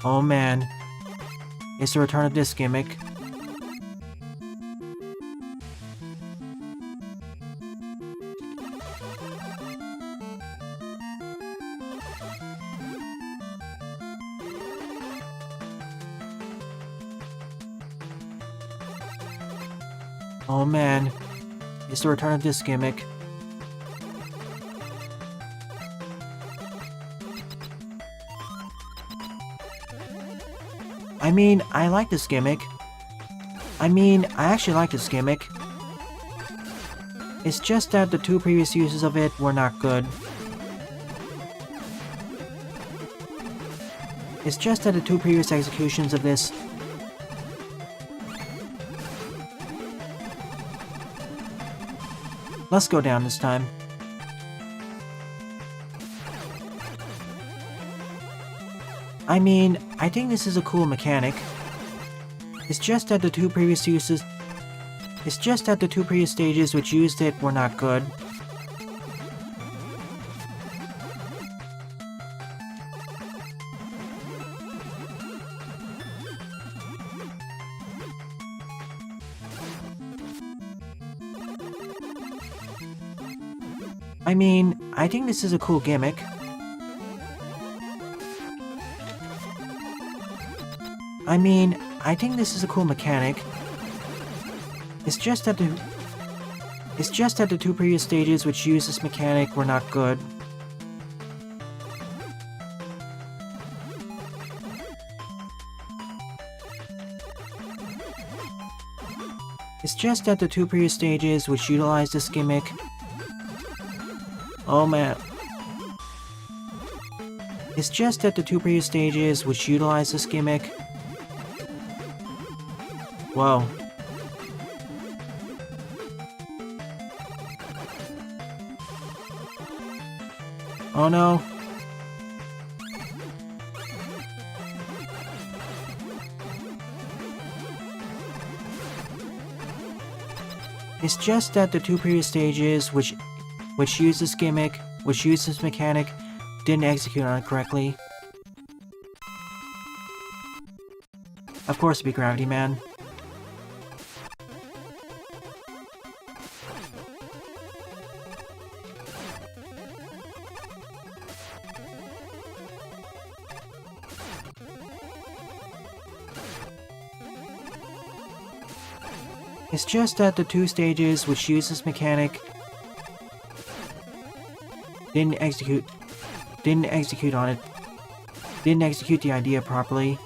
Oh man, it's the return of this gimmick. Oh man, it's the return of this gimmick. I mean, I like this gimmick. I actually like this gimmick. It's just that the 2 previous uses of it were not good. It's just that the 2 previous executions of this... Let's go down this time. I mean, I think this is a cool mechanic. It's just that the 2 previous uses... It's just that the 2 previous stages which used it were not good. I mean, I think this is a cool gimmick. I mean, I think this is a cool mechanic. It's just that the 2 previous stages which used this mechanic were not good. It's just that the 2 previous stages which utilized this gimmick... Oh man. It's just that the 2 previous stages which utilized this gimmick... Whoa. Oh no. It's just that the 2 previous stages which used this gimmick, which used this mechanic, didn't execute on it correctly. Of course it'd be Gravity Man. It's just that the 2 stages which use this mechanic didn't execute on it. Didn't execute the idea properly.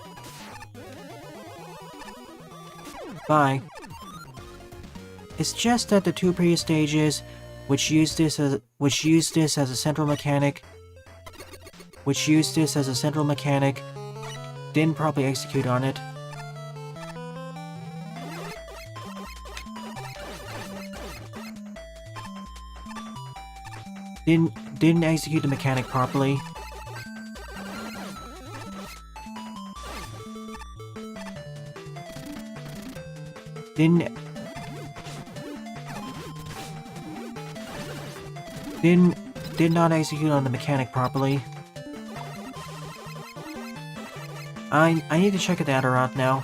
Bye. It's just that the 2 previous stages which used this as a central mechanic didn't properly execute on it. Didn't execute the mechanic properly. Did not execute on the mechanic properly. I need to check that out now.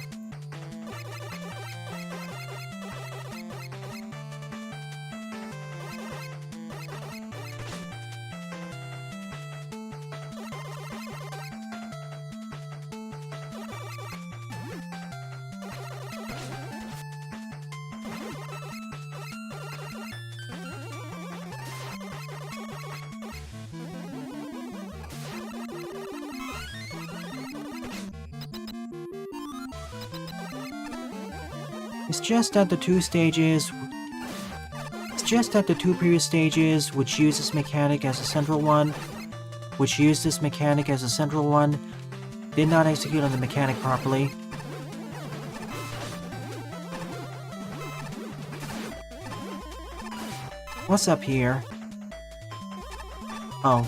It's just that the 2 previous stages which use this mechanic as a central one, did not execute on the mechanic properly. What's up here? Oh.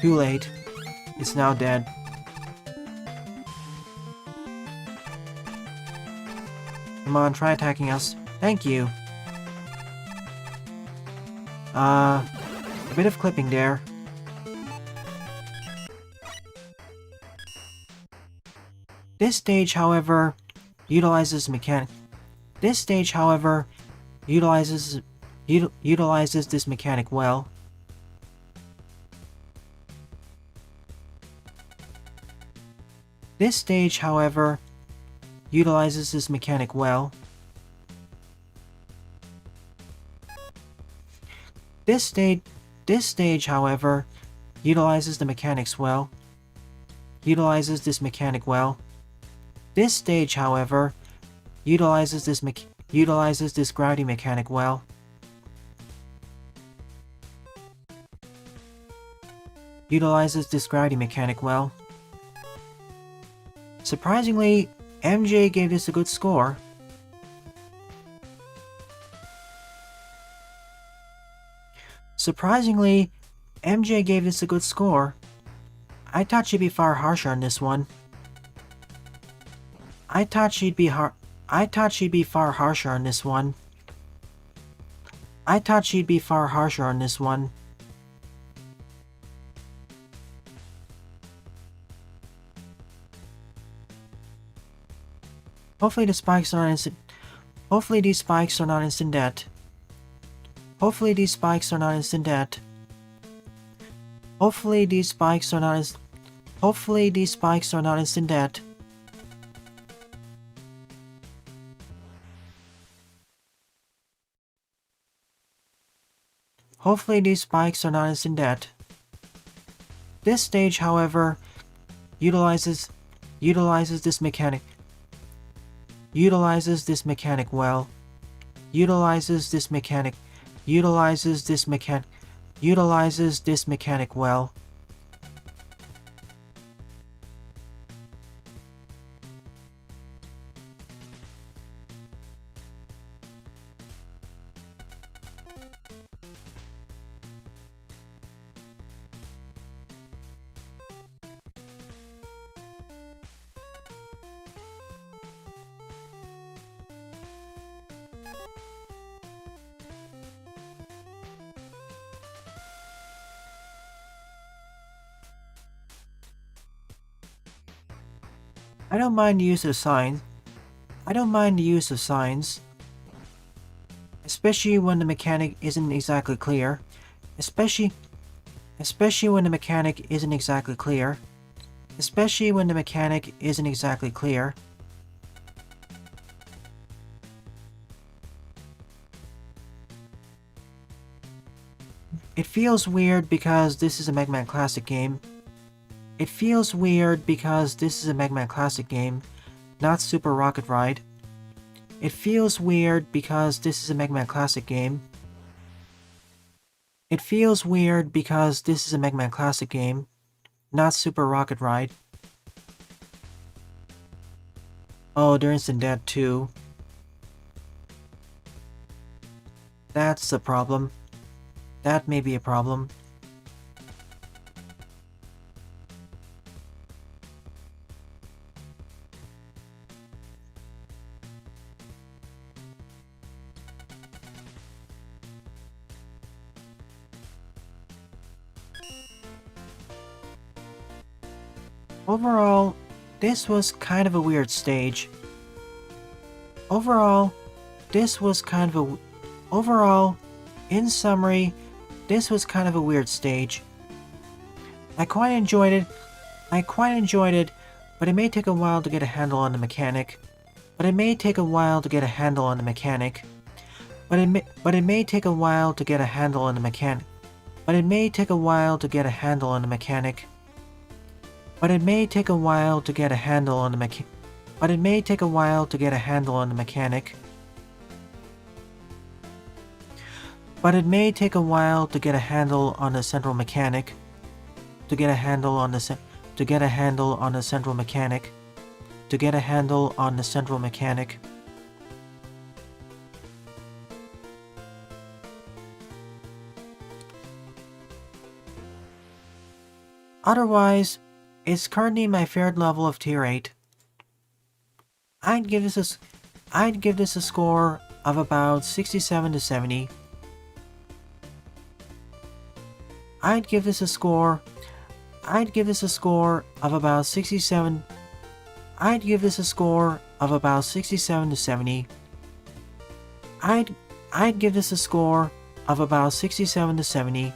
Too late. It's now dead. Come on, try attacking us. Thank you. A bit of clipping there. This stage, however, utilizes utilizes this mechanic well. This stage, however, utilizes this mechanic well. This stage, however, utilizes the mechanics well. Utilizes this mechanic well. This stage, however, utilizes this gravity mechanic well. Utilizes this gravity mechanic well. Surprisingly, MJ gave this a good score. Surprisingly, MJ gave this a good score. I thought she'd be far harsher on this one. I thought she'd be far harsher on this one. I thought she'd be far harsher on this one. Hopefully the spikes are not instant. Hopefully these spikes are not instant death. Hopefully these spikes are not instant death. Hopefully these spikes are not instant. Hopefully these spikes are not instant death. Hopefully these spikes are not instant death. This stage, however, utilizes this mechanic. Utilizes this mechanic well. Utilizes this mechanic well. I don't mind the use of signs. Especially when the mechanic isn't exactly clear. Especially when the mechanic isn't exactly clear. Especially when the mechanic isn't exactly clear. It feels weird because this is a MaGMML Classic game. It feels weird because this is a MaGMML Classic game, not Super Rocket Ride. It feels weird because this is a MaGMML Classic game. It feels weird because this is a MaGMML Classic game, not Super Rocket Ride. Oh, they're instant dead too. That's a problem. That may be a problem. Overall, this was kind of a weird stage. Overall, in summary, this was kind of a weird stage. I quite enjoyed it, but it may take a while to get a handle on the mechanic. But it may take a while to get a handle on the mechanic. But it may take a while to get a handle on the mechanic. But it may take a while to get a handle on the mechanic. But it may take a while to get a handle on the mechanic. But it may take a while to get a handle on the mechanic. But it may take a while to get a handle on the central mechanic. To get a handle on the central mechanic. To get a handle on the central mechanic. Otherwise, it's currently my favorite level of Tier 8. I'd give this a score of about 67 to 70. I'd give this a score of about 67. I'd give this a score of about 67 to 70. I'd give this a score of about 67 to 70.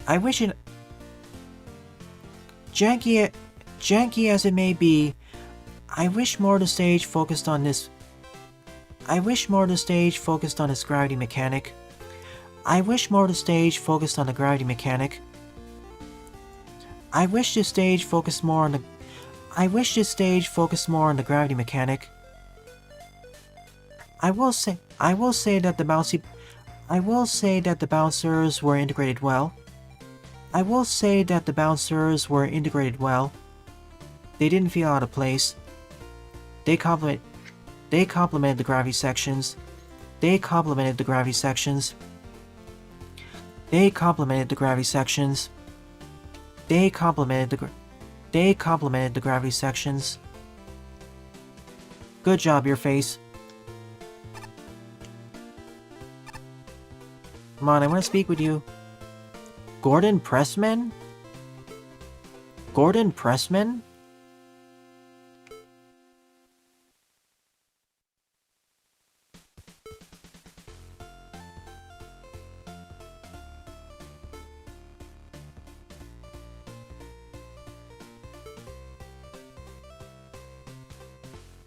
I wish it... Janky as it may be, I wish more of the stage focused on this... I wish more of the stage focused on its gravity mechanic. I wish more of the stage focused on the gravity mechanic. I wish this stage focused more on the... I wish this stage focused more on the gravity mechanic. I will say that the bouncers were integrated well. I will say that the bouncers were integrated well. They didn't feel out of place. They complemented the gravity sections. They complemented the gravity sections. They complemented the gravity sections. They complemented the gravity sections. Good job, your face. Come on, I want to speak with you. Gordon Pressman? Gordon Pressman?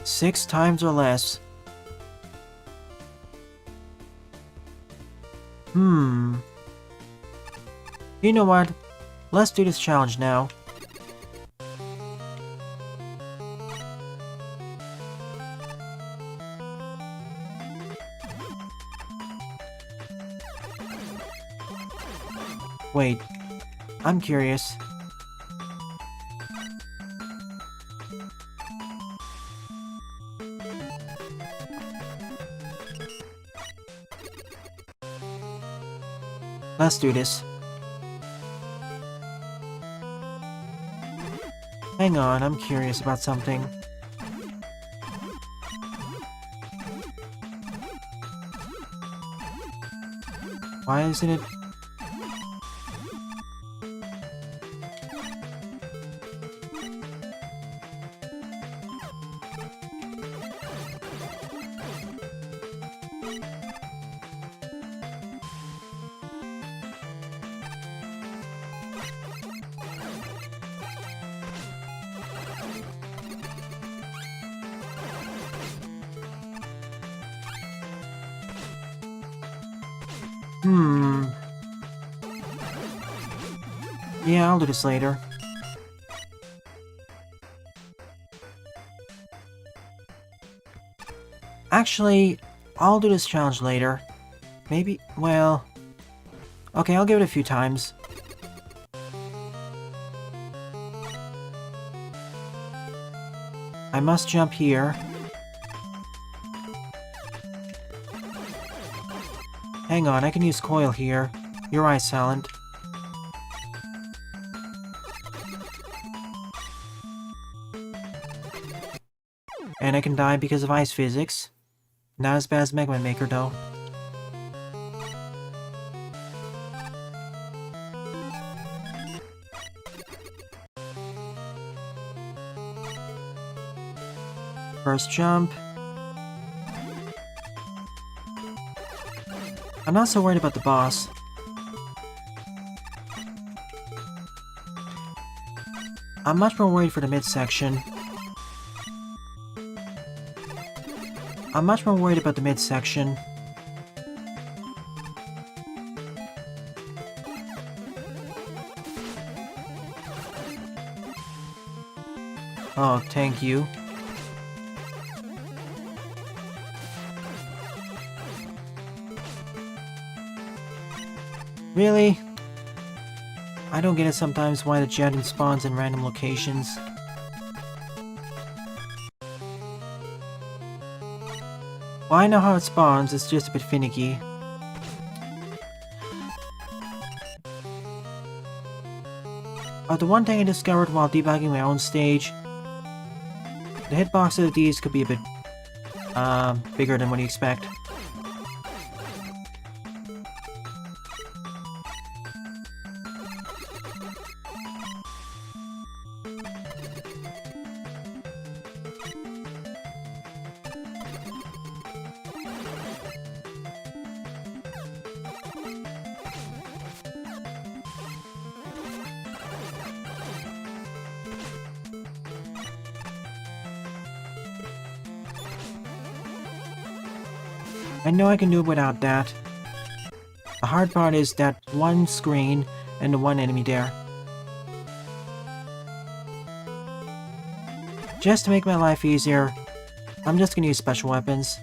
Six times or less. You know what? Let's do this challenge now. Wait, I'm curious. Let's do this. Hang on, I'm curious about something. Why isn't it... Yeah, I'll do this later. Actually, I'll do this challenge later. Maybe, well... Okay, I'll give it a few times. I must jump here. Hang on, I can use coil here. Your eye's silent. And I can die because of ice physics. Not as bad as Mega Man Maker, though. First jump. I'm not so worried about the boss. I'm much more worried for the midsection. I'm much more worried about the midsection. Oh, thank you. Really? I don't get it sometimes why the Jadon spawns in random locations. Well, I know how it spawns, it's just a bit finicky. The one thing I discovered while debugging my own stage, the hitboxes of these could be a bit bigger than what you expect. I know I can do it without that. The hard part is that one screen and the one enemy there. Just to make my life easier, I'm just gonna use special weapons.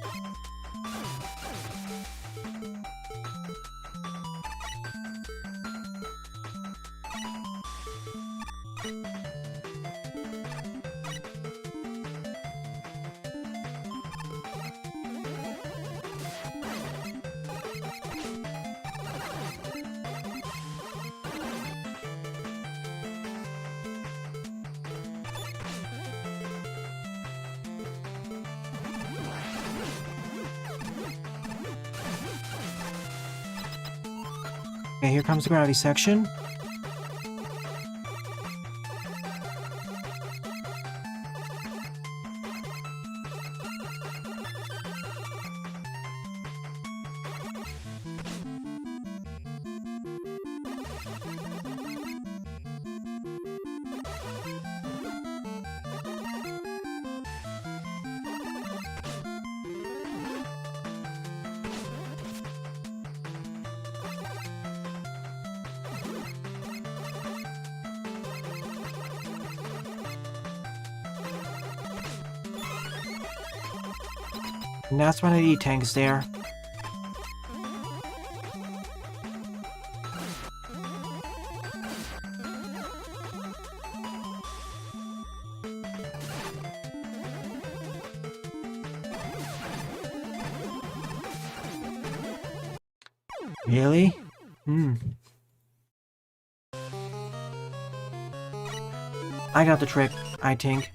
Okay, here comes the gravity section. And that's when I need tanks there. Really? I got the trick, I think.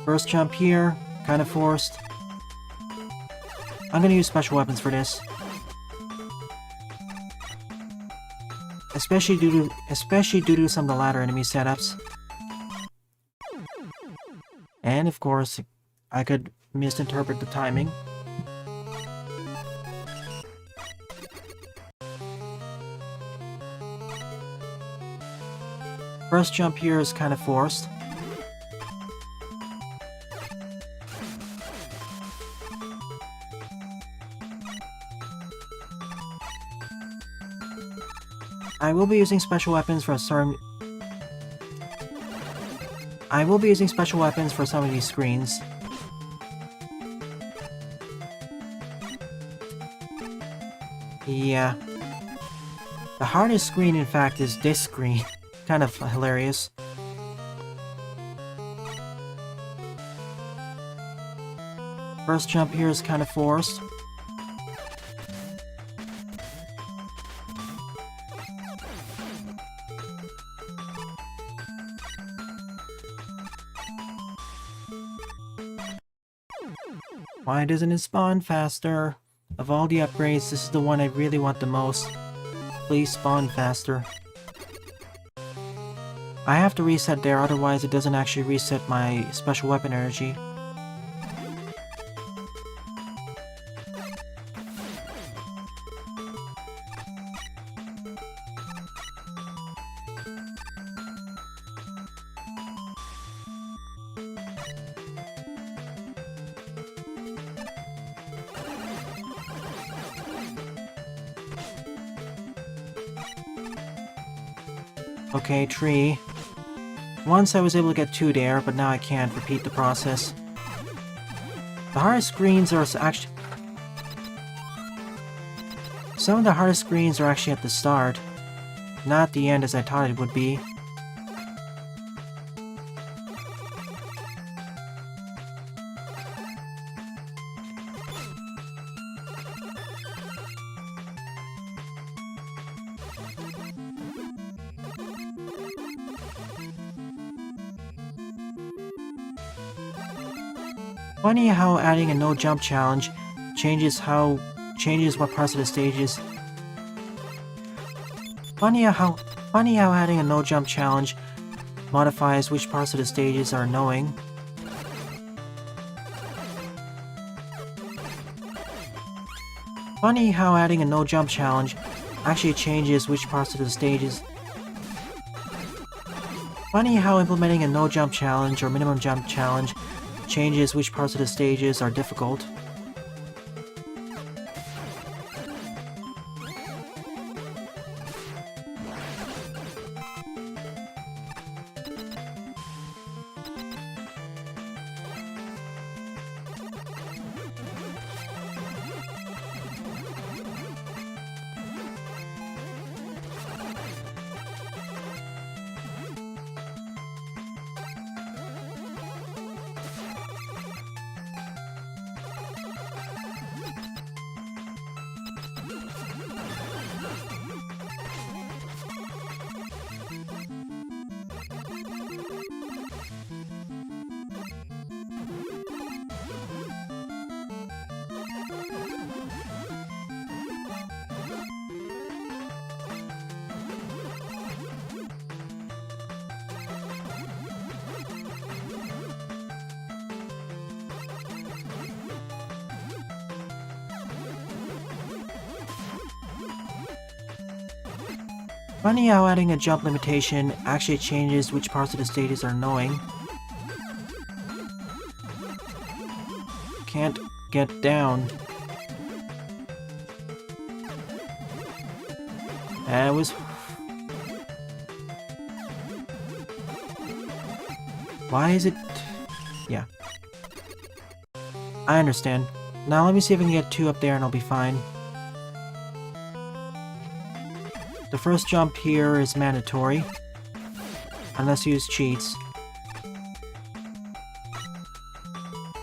First jump here, kind of forced. I'm gonna use special weapons for this. Especially due to some of the ladder enemy setups. And of course, I could misinterpret the timing. First jump here is kind of forced. I will be using special weapons for some of these screens. Yeah. The hardest screen, in fact, is this screen. Kind of hilarious. First jump here is kind of forced. Why doesn't it spawn faster? Of all the upgrades, this is the one I really want the most. Please spawn faster. I have to reset there, otherwise it doesn't actually reset my special weapon energy. Okay, tree. Once I was able to get 2 there, but now I can't repeat the process. The hardest screens are actually... Some of the hardest screens are actually at the start, not at the end as I thought it would be. Funny how adding a no jump challenge changes what parts of the stages. Funny how adding a no jump challenge modifies which parts of the stages are annoying. Funny how adding a no jump challenge actually changes which parts of the stages. Funny how implementing a no-jump challenge or minimum jump challenge changes which parts of the stages are difficult. Funny how adding a jump limitation actually changes which parts of the stages are annoying. Can't get down. That was... Why is it... Yeah. I understand. Now let me see if I can get 2 up there and I'll be fine. The first jump here is mandatory, unless you use cheats.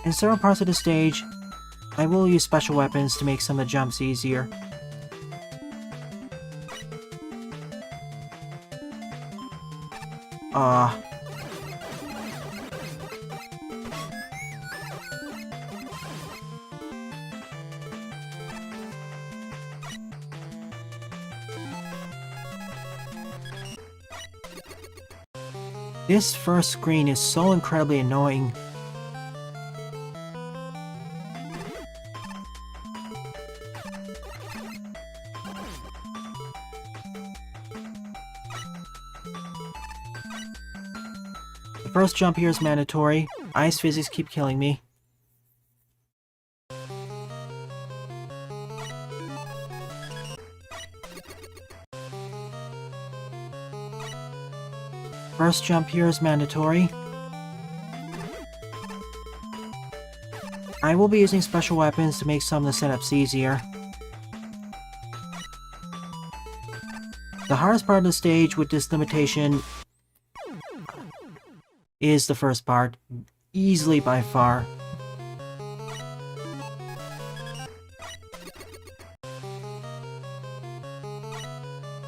In several parts of the stage, I will use special weapons to make some of the jumps easier. This first screen is so incredibly annoying. The first jump here is mandatory. Ice physics keep killing me. First jump here is mandatory. I will be using special weapons to make some of the setups easier. The hardest part of the stage with this limitation is the first part, easily by far.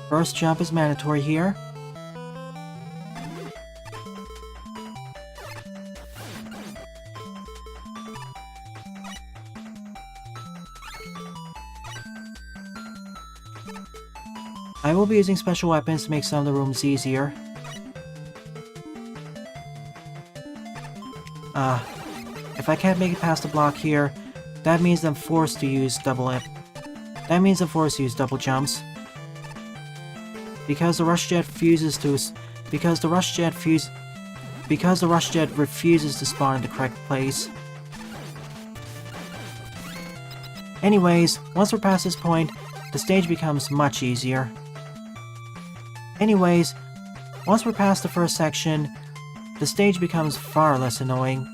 First jump is mandatory here. I will be using special weapons to make some of the rooms easier. If I can't make it past the block here, that means I'm forced to use double jumps. Because the rush jet refuses to spawn in the correct place. Anyways, once we're past this point, the stage becomes much easier. Anyways, once we're past the first section, the stage becomes far less annoying.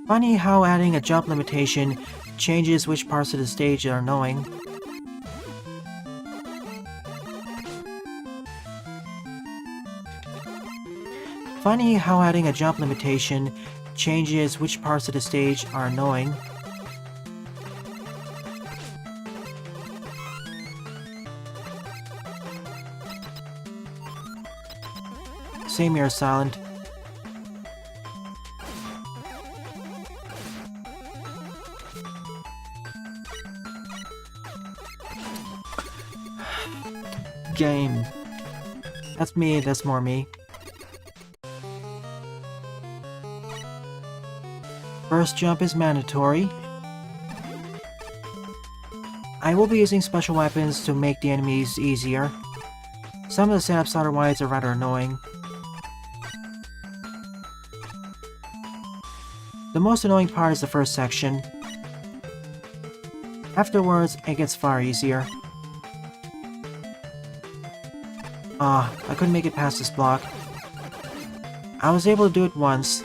Funny how adding a jump limitation changes which parts of the stage are annoying. Funny how adding a jump limitation changes which parts of the stage are annoying. Same here, Silent. Game. That's me, that's more me. First jump is mandatory. I will be using special weapons to make the enemies easier. Some of the setups otherwise are rather annoying. The most annoying part is the first section. Afterwards, it gets far easier. I couldn't make it past this block. I was able to do it once,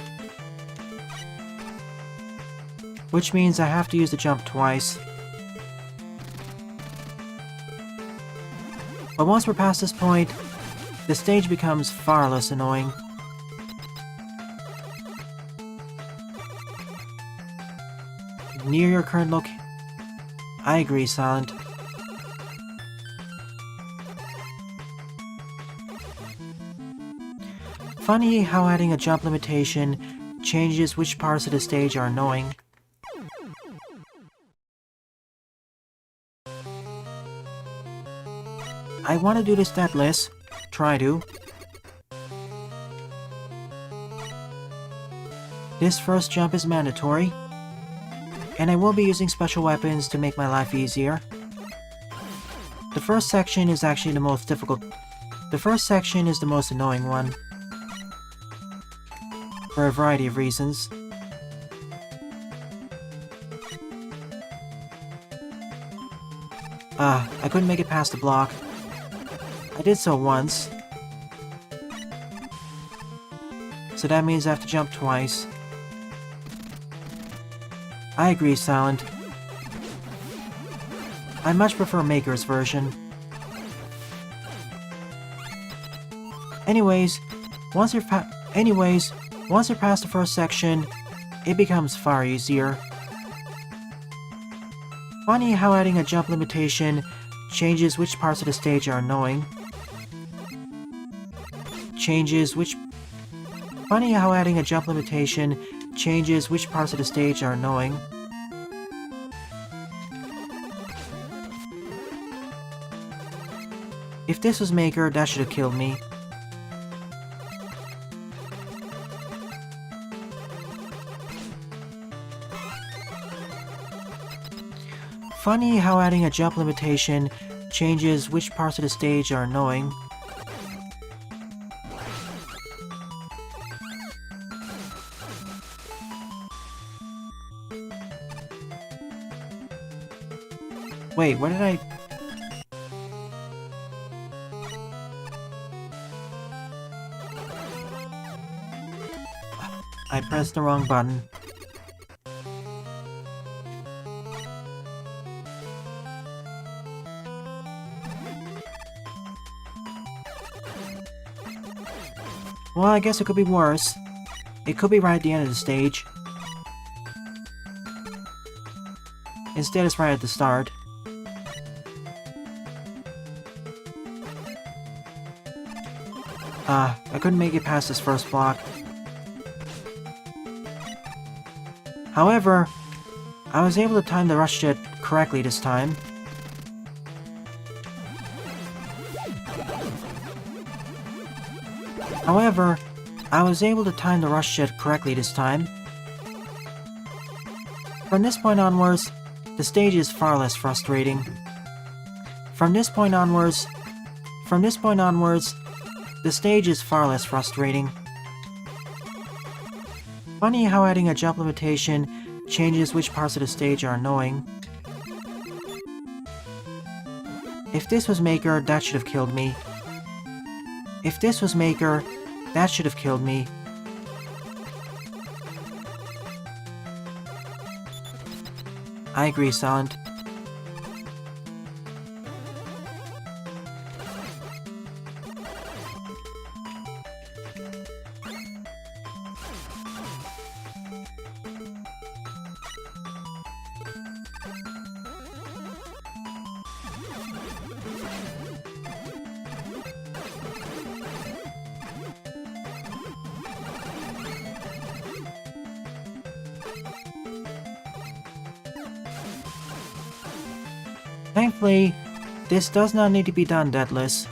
which means I have to use the jump twice. But once we're past this point, the stage becomes far less annoying. Near your current location. I agree, Silent. Funny how adding a jump limitation changes which parts of the stage are annoying. I want to do this stepless. Try to. This first jump is mandatory, and I will be using special weapons to make my life easier. The first section is actually the most difficult. The first section is the most annoying one, for a variety of reasons. I couldn't make it past the block. I did so once, so that means I have to jump twice. I agree, Silent. I much prefer Maker's version. Anyways, once you're past the first section, it becomes far easier. Funny how adding a jump limitation changes which parts of the stage are annoying. Funny how adding a jump limitation changes which parts of the stage are annoying. If this was Maker, that should have killed me. Funny how adding a jump limitation changes which parts of the stage are annoying. Wait, what did I pressed the wrong button. Well, I guess it could be worse. It could be right at the end of the stage. Instead, it's right at the start. I couldn't make it past this first block. However, I was able to time the rush jet correctly this time. From this point onwards, the stage is far less frustrating. The stage is far less frustrating. Funny how adding a jump limitation changes which parts of the stage are annoying. If this was Maker, that should have killed me. I agree, Silent. Thankfully, this does not need to be done deathless.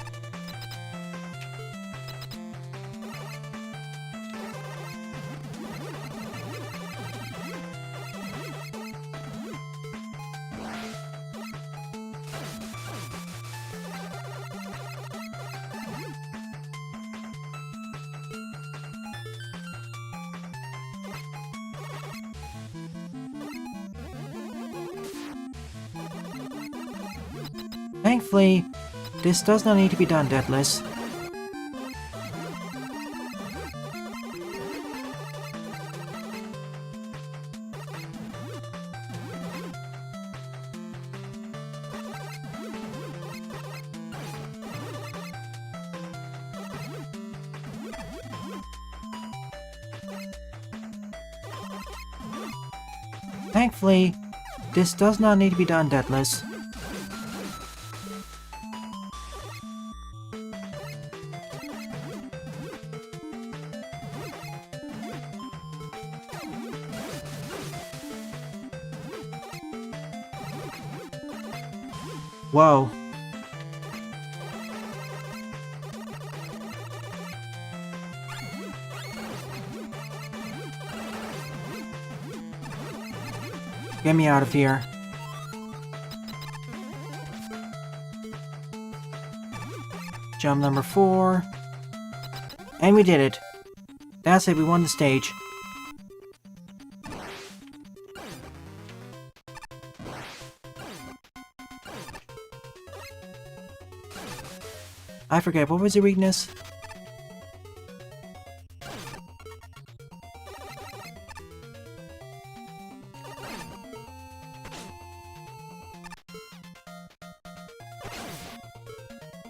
Thankfully, this does not need to be done, Deathless. Thankfully, this does not need to be done, Deathless. Whoa. Get me out of here. Jump number 4. And we did it. That's it, we won the stage. I forget, what was your weakness?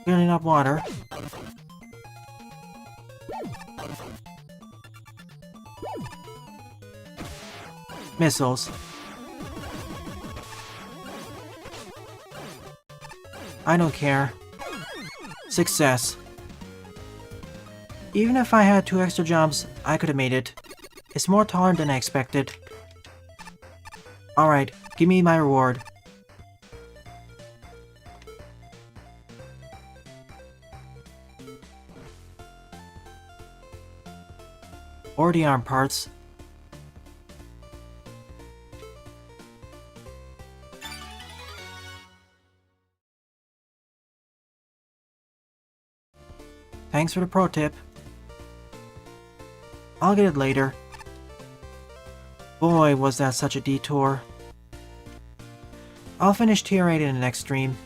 Filling up water. Missiles. I don't care. Success. Even if I had 2 extra jumps, I could have made it. It's more tolerant than I expected. Alright, give me my reward. Or the arm parts. Thanks for the pro tip. I'll get it later. Boy, was that such a detour. I'll finish tier 8 in the next stream.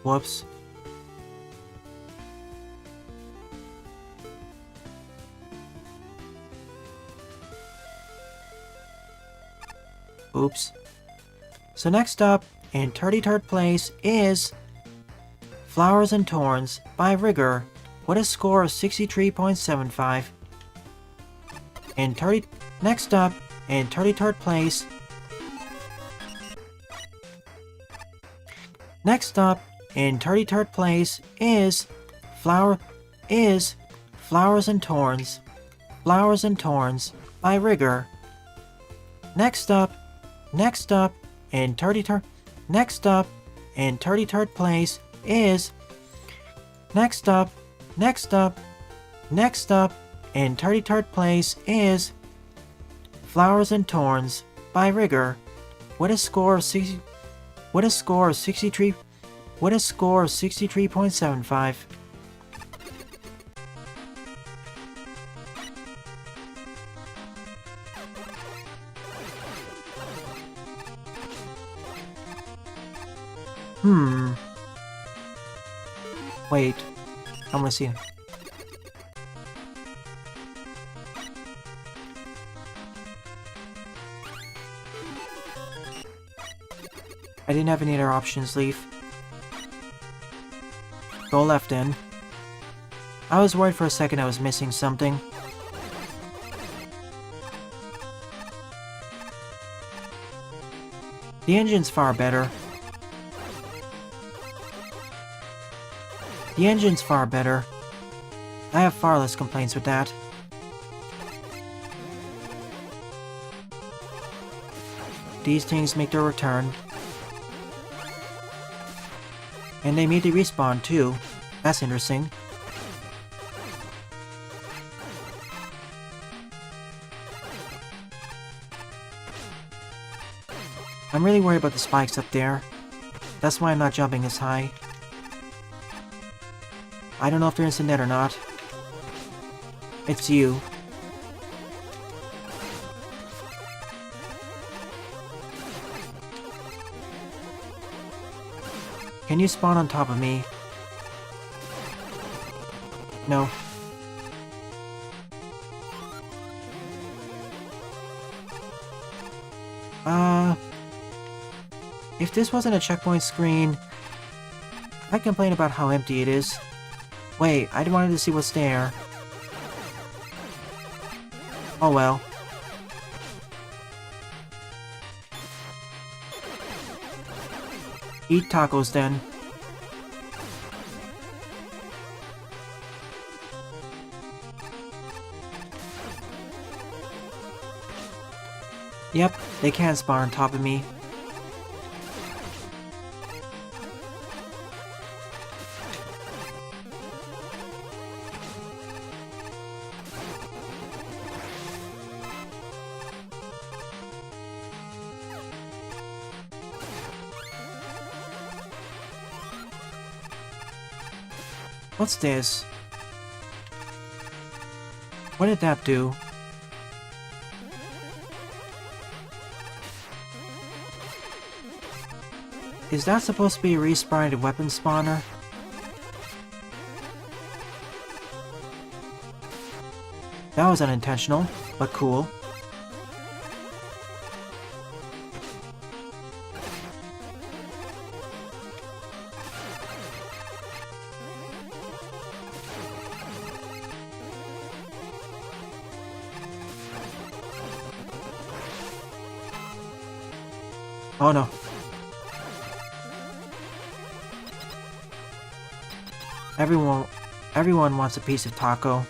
Whoops. Oops. So next up, in 33rd place, is Flowers and Thorns by Rigor, with a score of 63.75. Next up, in 33rd place, is Flowers and Thorns by Rigor. Next up, in 33rd place is Flowers and Thorns by Rigor, with a score of 63.75. Wait, I'm gonna see. I didn't have any other options, Leaf. Go left in. I was worried for a second I was missing something. The engine's far better. I have far less complaints with that. These things make their return. And they immediately respawn too. That's interesting. I'm really worried about the spikes up there. That's why I'm not jumping as high. I don't know if they're instant dead or not. It's you. Can you spawn on top of me? No. If this wasn't a checkpoint screen, I'd complain about how empty it is. Wait, I wanted to see what's there. Oh well. Eat tacos then. Yep, they can spawn on top of me. What's this? What did that do? Is that supposed to be a respawned weapon spawner? That was unintentional, but cool. Oh no. Everyone wants a piece of taco.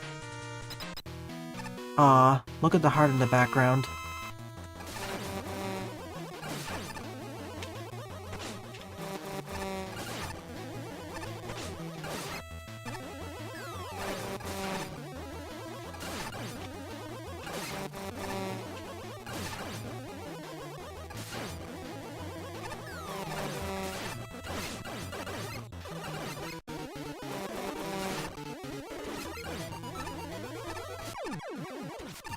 Aw, look at the heart in the background.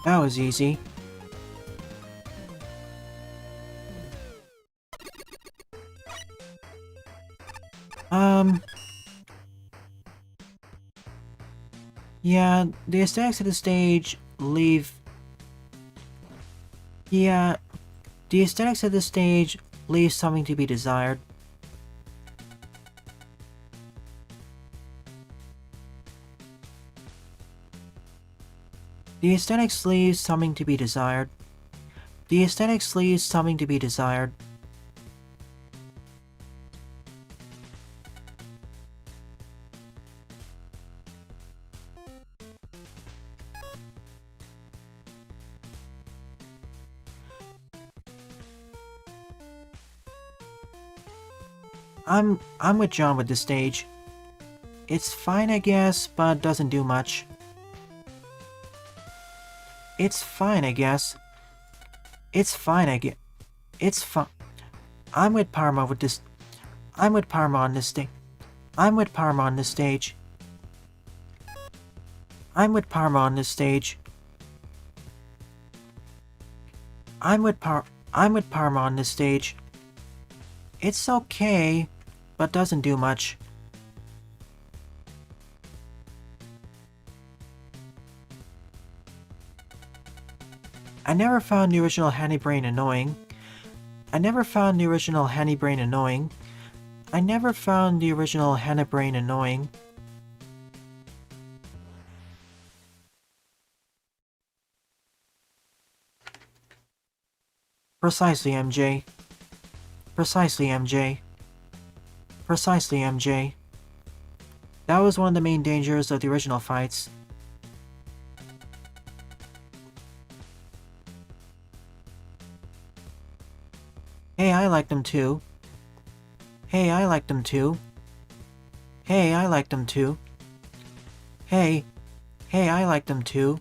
That was easy. Yeah, the aesthetics of the stage leave... Yeah, the aesthetics of the stage leave something to be desired. The aesthetics leaves something to be desired. The aesthetics leaves something to be desired. I'm with John with this stage. It's fine, I guess, but doesn't do much. It's fine, I guess. It's fine, I guess. It's fine. I'm with Parma with this. I'm with Parma on this stage. I'm with Parma on this stage. I'm with Parma on this stage. I'm with Parma on this stage. It's okay, but doesn't do much. I never found the original Honeybrain annoying. I never found the original Honeybrain annoying. I never found the original Honeybrain annoying. Precisely, MJ. Precisely, MJ. Precisely, MJ. That was one of the main dangers of the original fights. Hey, I liked them too. Hey, I liked them too. Hey, I liked them too. Hey, I liked them too.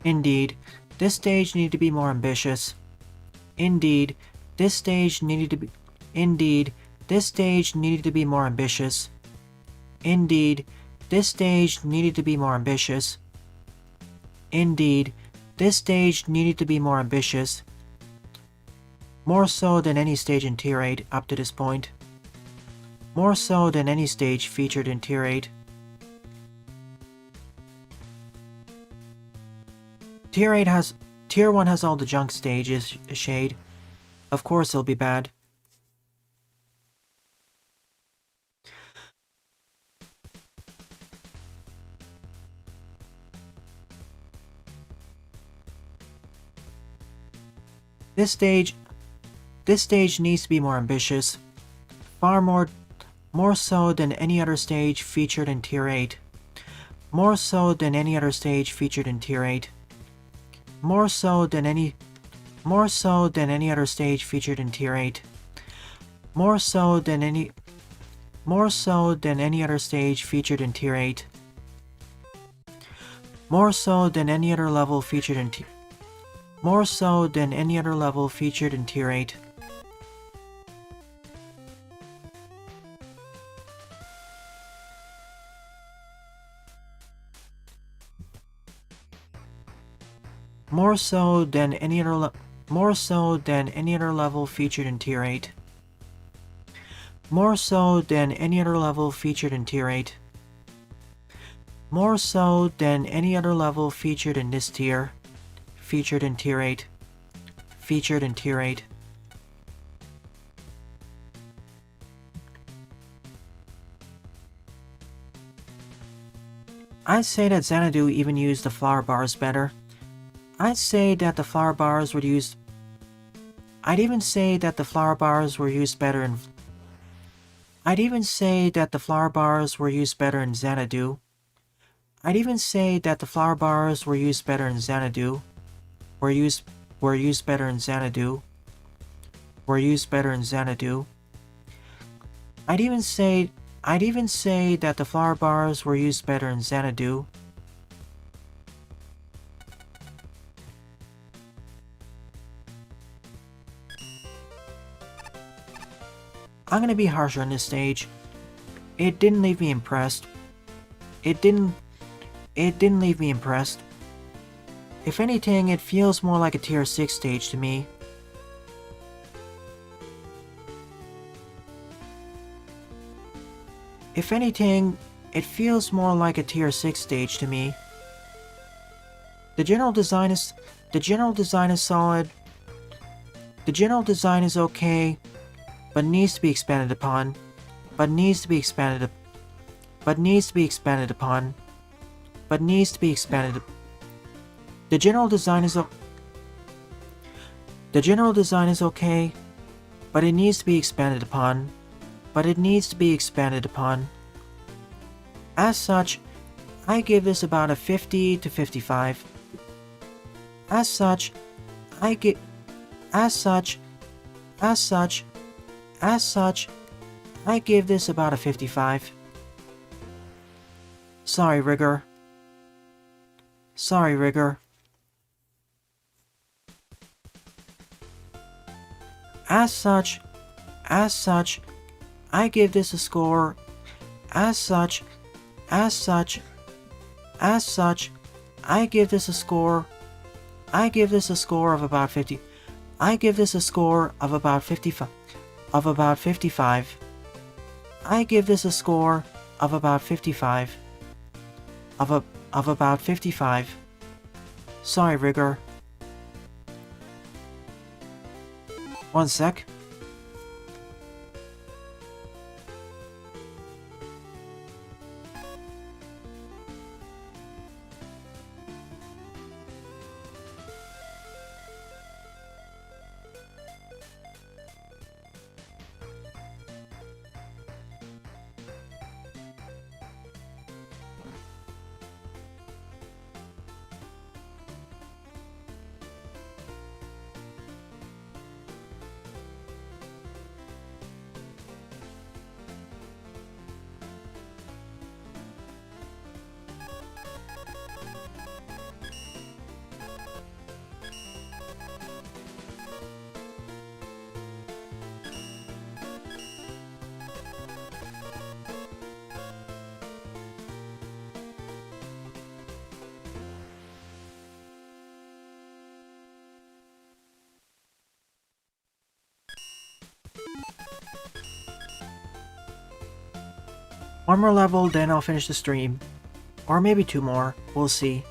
Indeed, this stage needed to be more ambitious. Indeed, this stage needed to be... Indeed, this stage needed to be more ambitious. Indeed, this stage needed to be more ambitious. Indeed, this stage needed to be more ambitious. More so than any stage in Tier 8 up to this point. More so than any stage featured in Tier 8. Tier 1 has all the junk stages, Shade. Of course it'll be bad. This stage needs to be more ambitious. Far more so than any other stage featured in Tier 8. More so than any other stage featured in Tier 8. More so than any other stage featured in Tier 8. More so than any other stage featured in Tier 8. More so than any other level featured in Tier 8. More so than any other level featured in Tier 8. More so than any other level featured in Tier 8. More so than any other level featured in this tier. Featured in Tier 8. Featured in Tier 8. I'd say that Xanadu even used the flower bars better. I'd say that the flower bars were used... I'd even say that the flower bars were used better in... I'd even say that the flower bars were used better in Xanadu. I'd even say that the flower bars were used better in Xanadu. Were used better in Xanadu. Were used better in Xanadu. I'd even say that the flower bars were used better in Xanadu. I'm gonna be harsher on this stage. It didn't leave me impressed. It didn't leave me impressed. If anything, it feels more like a Tier 6 stage to me. If anything, it feels more like a Tier 6 stage to me. The general design is solid. The general design is okay, but needs to be expanded upon. The general design is okay, but it needs to be expanded upon. As such, I give this about a 50 to 55. As such, I give this about a 55. Sorry, Rigger. As such, I give this a score. I give this a score of about 50. I give this a score of about 55. I give this a score of about 55. Of about 55. Sorry, Rigger. One sec. One more level, then I'll finish the stream. Or maybe 2 more, we'll see.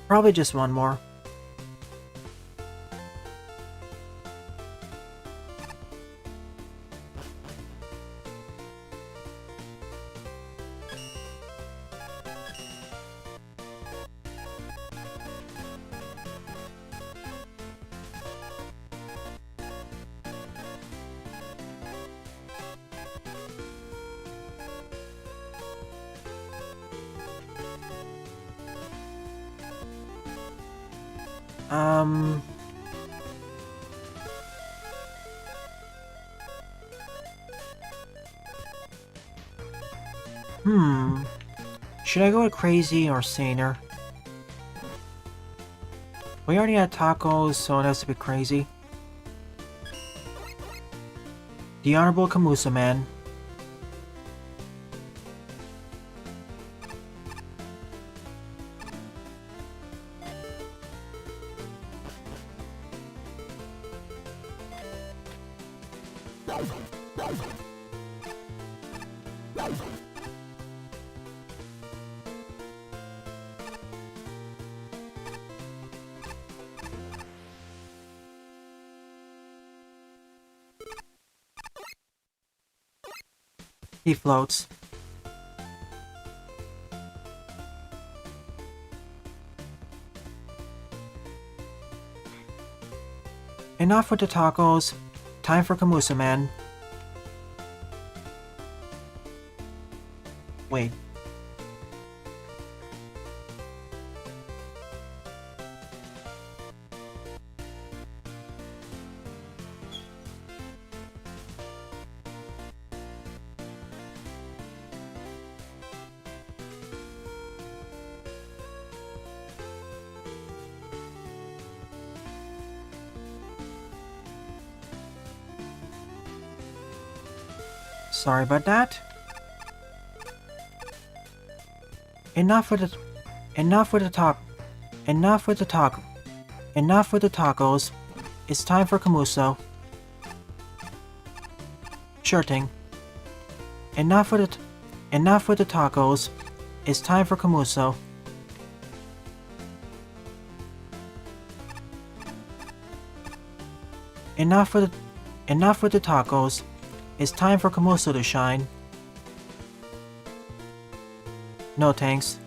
Probably just 1 more. Should I go with crazy or saner? We already had tacos, so it has to be crazy. The Honorable Camusa Man. He floats. Enough with the tacos. Time for Camusa Man. Wait. Sorry about that. Enough with the tacos. It's time for Camuso. Sure thing. Enough with the tacos. It's time for Camuso. Enough with the tacos. It's time for Camuso to shine. No thanks.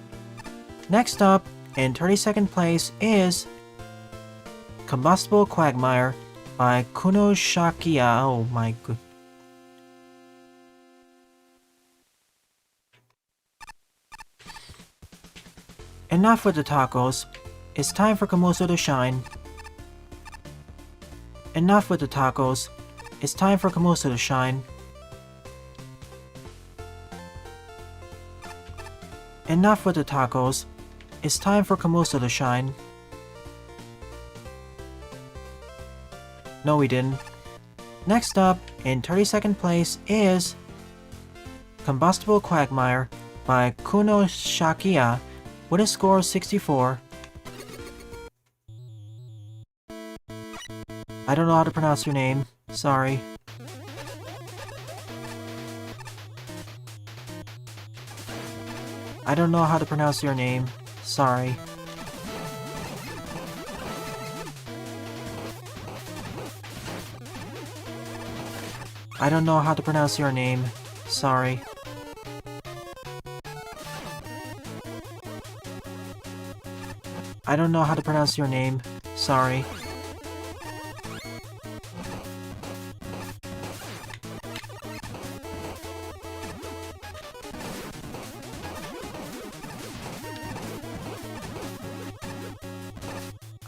Next up, in 32nd place is Combustible Quagmire by Kuno Shakia. Oh my god. Enough with the tacos. It's time for Camuso to shine. Enough with the tacos. It's time for Camuso to shine. Enough with the tacos. It's time for Camuso to shine. No, we didn't. Next up, in 32nd place is Combustible Quagmire by Kuno Shakia with a score of 64. I don't know how to pronounce your name. Sorry. I don't know how to pronounce your name. Sorry. I don't know how to pronounce your name. Sorry. I don't know how to pronounce your name. Sorry.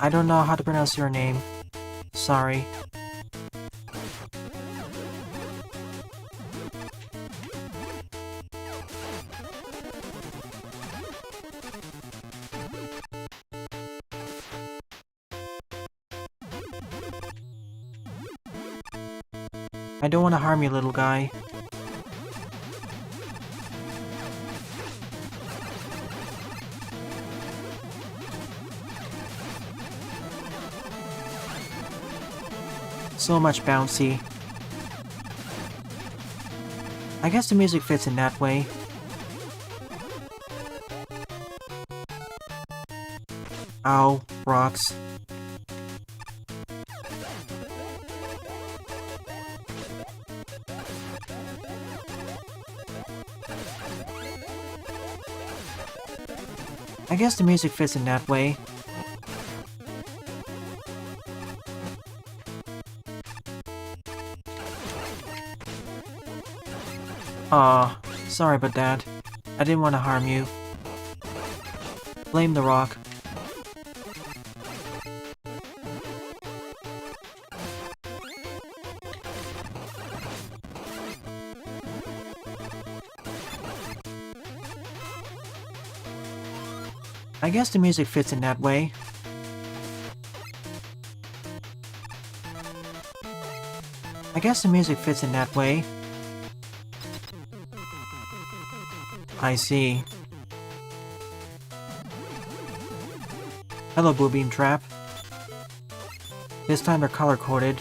I don't know how to pronounce your name. Sorry. I don't want to harm you, little guy. so much bouncy. I guess the music fits in that way. Ow, rocks. I guess the music fits in that way. Aw, sorry about that. I didn't want to harm you. Blame the rock. I guess the music fits in that way. I guess the music fits in that way. I see. Hello, Boobeam Trap. This time they're color-coded.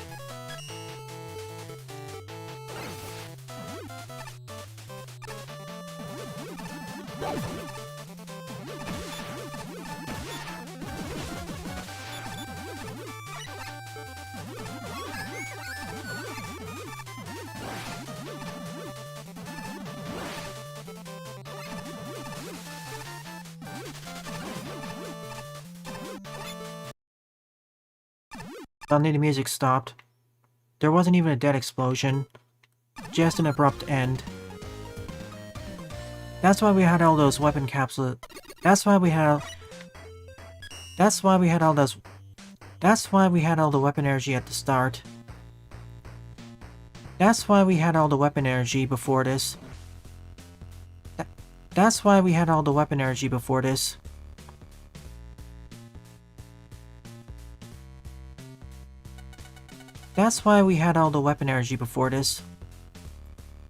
Suddenly the music stopped. There wasn't even a dead explosion. Just an abrupt end. That's why we had all those weapon capsules. That's why we had all the weapon energy at the start. That's why we had all the weapon energy before this. That's why we had all the weapon energy before this. That's why we had all the weapon energy before this.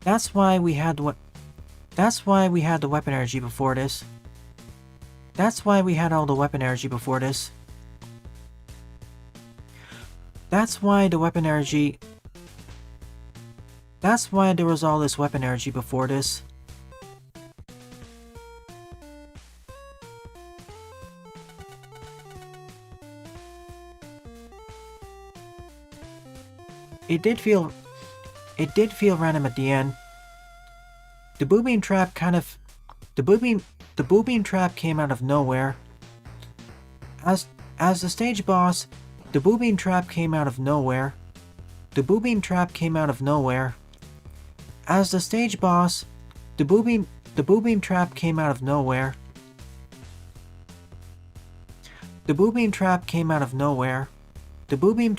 That's why we had the weapon energy before this. That's why we had all the weapon energy before this. That's why the weapon energy... That's why there was all this weapon energy before this. It did feel random at the end. The Boobeam Trap came out of nowhere. As the stage boss, the Boobeam Trap came out of nowhere. The Boobeam Trap came out of nowhere. As the stage boss, the Boobeam Trap came out of nowhere. The Boobeam Trap came out of nowhere. The Boobeam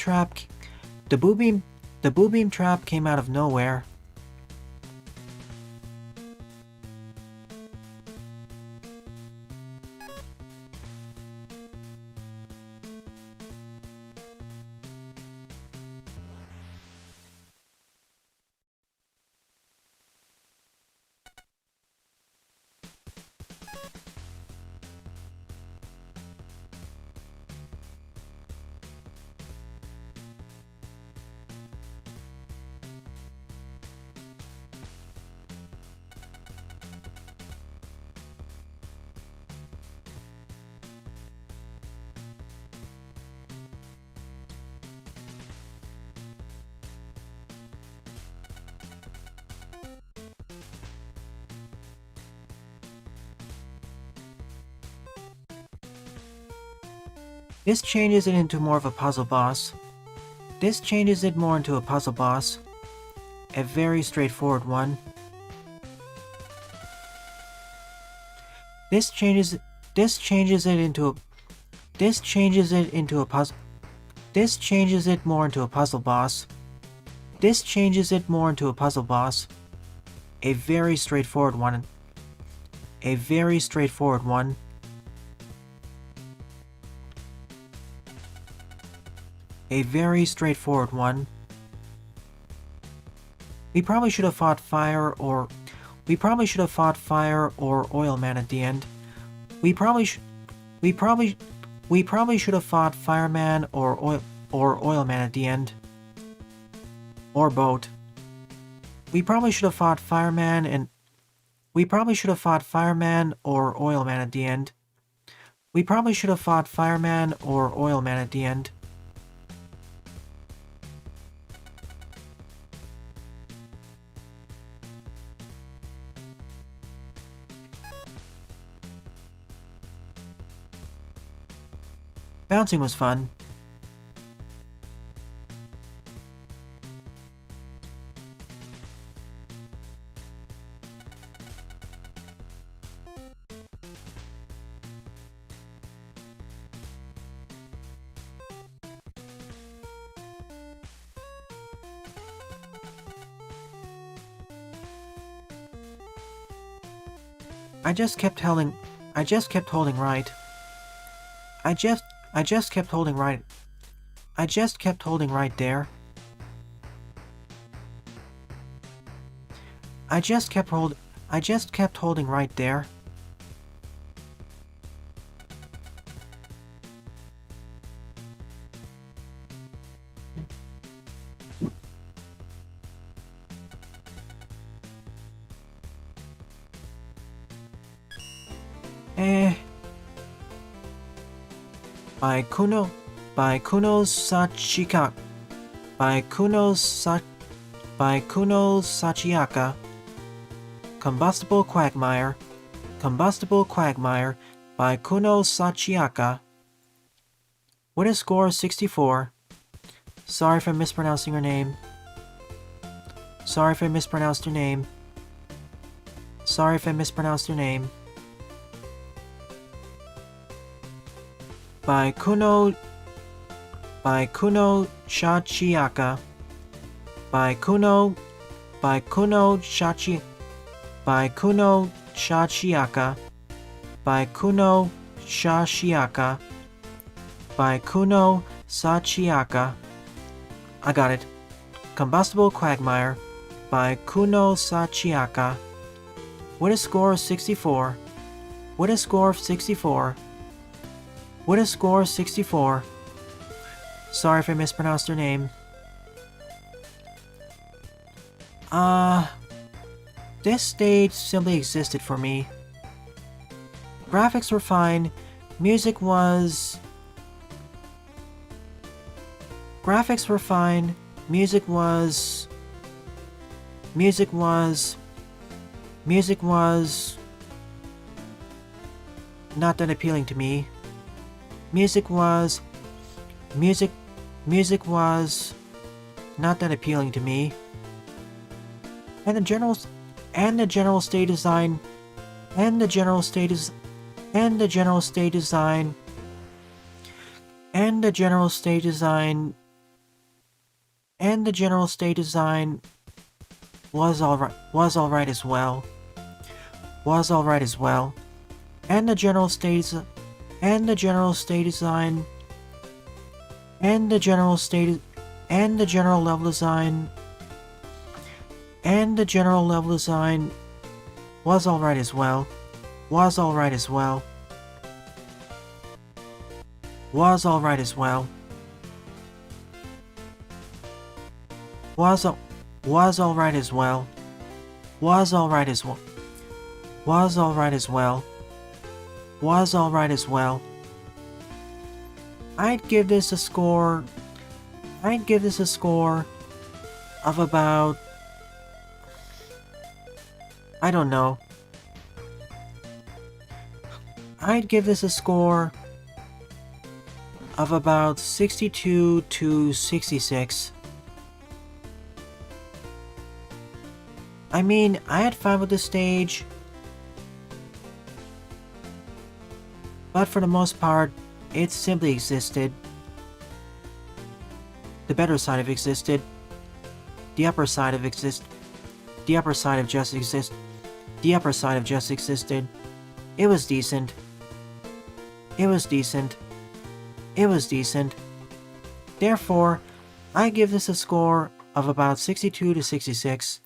Trap came out of nowhere. This changes it into more of a puzzle boss. This changes it more into a puzzle boss. A very straightforward one. This changes it more into a puzzle boss. This changes it more into a puzzle boss. A very straightforward one. A very straightforward one. A very straightforward one. We probably should have fought fire or oil man at the end. We probably should have fought fireman or oil man at the end. Or boat. We probably should have fought fireman or oilman at the end. We probably should have fought fireman or oilman at the end. Bouncing was fun. I just kept holding right. I just kept holding right. I just kept holding right there. I just kept holding right there. By Kuno Sachiaka. Combustible Quagmire by Kuno Sachiaka. With a score of 64. Sorry if I'm mispronouncing your name. Sorry if I mispronounced your name. Sorry if I mispronounced your name. By Kuno Shachiaka. By Kuno Shachiaka. By Kuno Shashiaka. By Kuno Shashiaka. By Kuno Sachiaka. I got it. Combustible Quagmire by Kuno Sachiaka. With a score of 64. With a score of 64. With a score of 64. Sorry if I mispronounced your name. This stage simply existed for me. Graphics were fine. Music was... Graphics were fine. Music was not that appealing to me. Music was not that appealing to me. And the general stage design was alright as well. And the general level design was alright as well. I'd give this a score of about, I don't know. I'd give this a score of about 62 to 66. I mean, I had fun with this stage, but for the most part, it simply existed. The better side of existed. The upper side of just existed. It was decent. Therefore, I give this a score of about 62 to 66.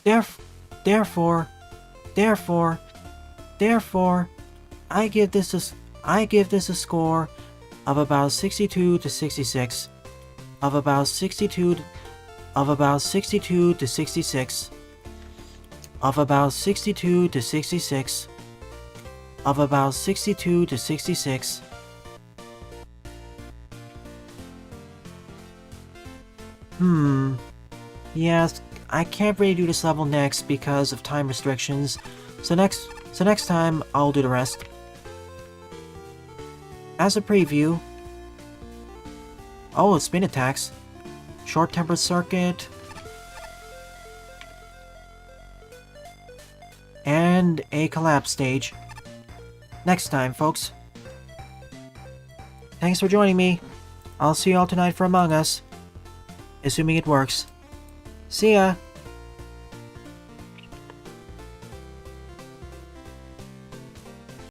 Therefore, I give this a score of about 62 to 66. of about 62 to 66, of about 62 to 66, of about 62 to 66. Yes, I can't really do this level next because of time restrictions, so next time I'll do the rest. As a preview... Oh, spin attacks. Short-tempered circuit. And a collapse stage. Next time, folks. Thanks for joining me. I'll see you all tonight for Among Us. Assuming it works. See ya!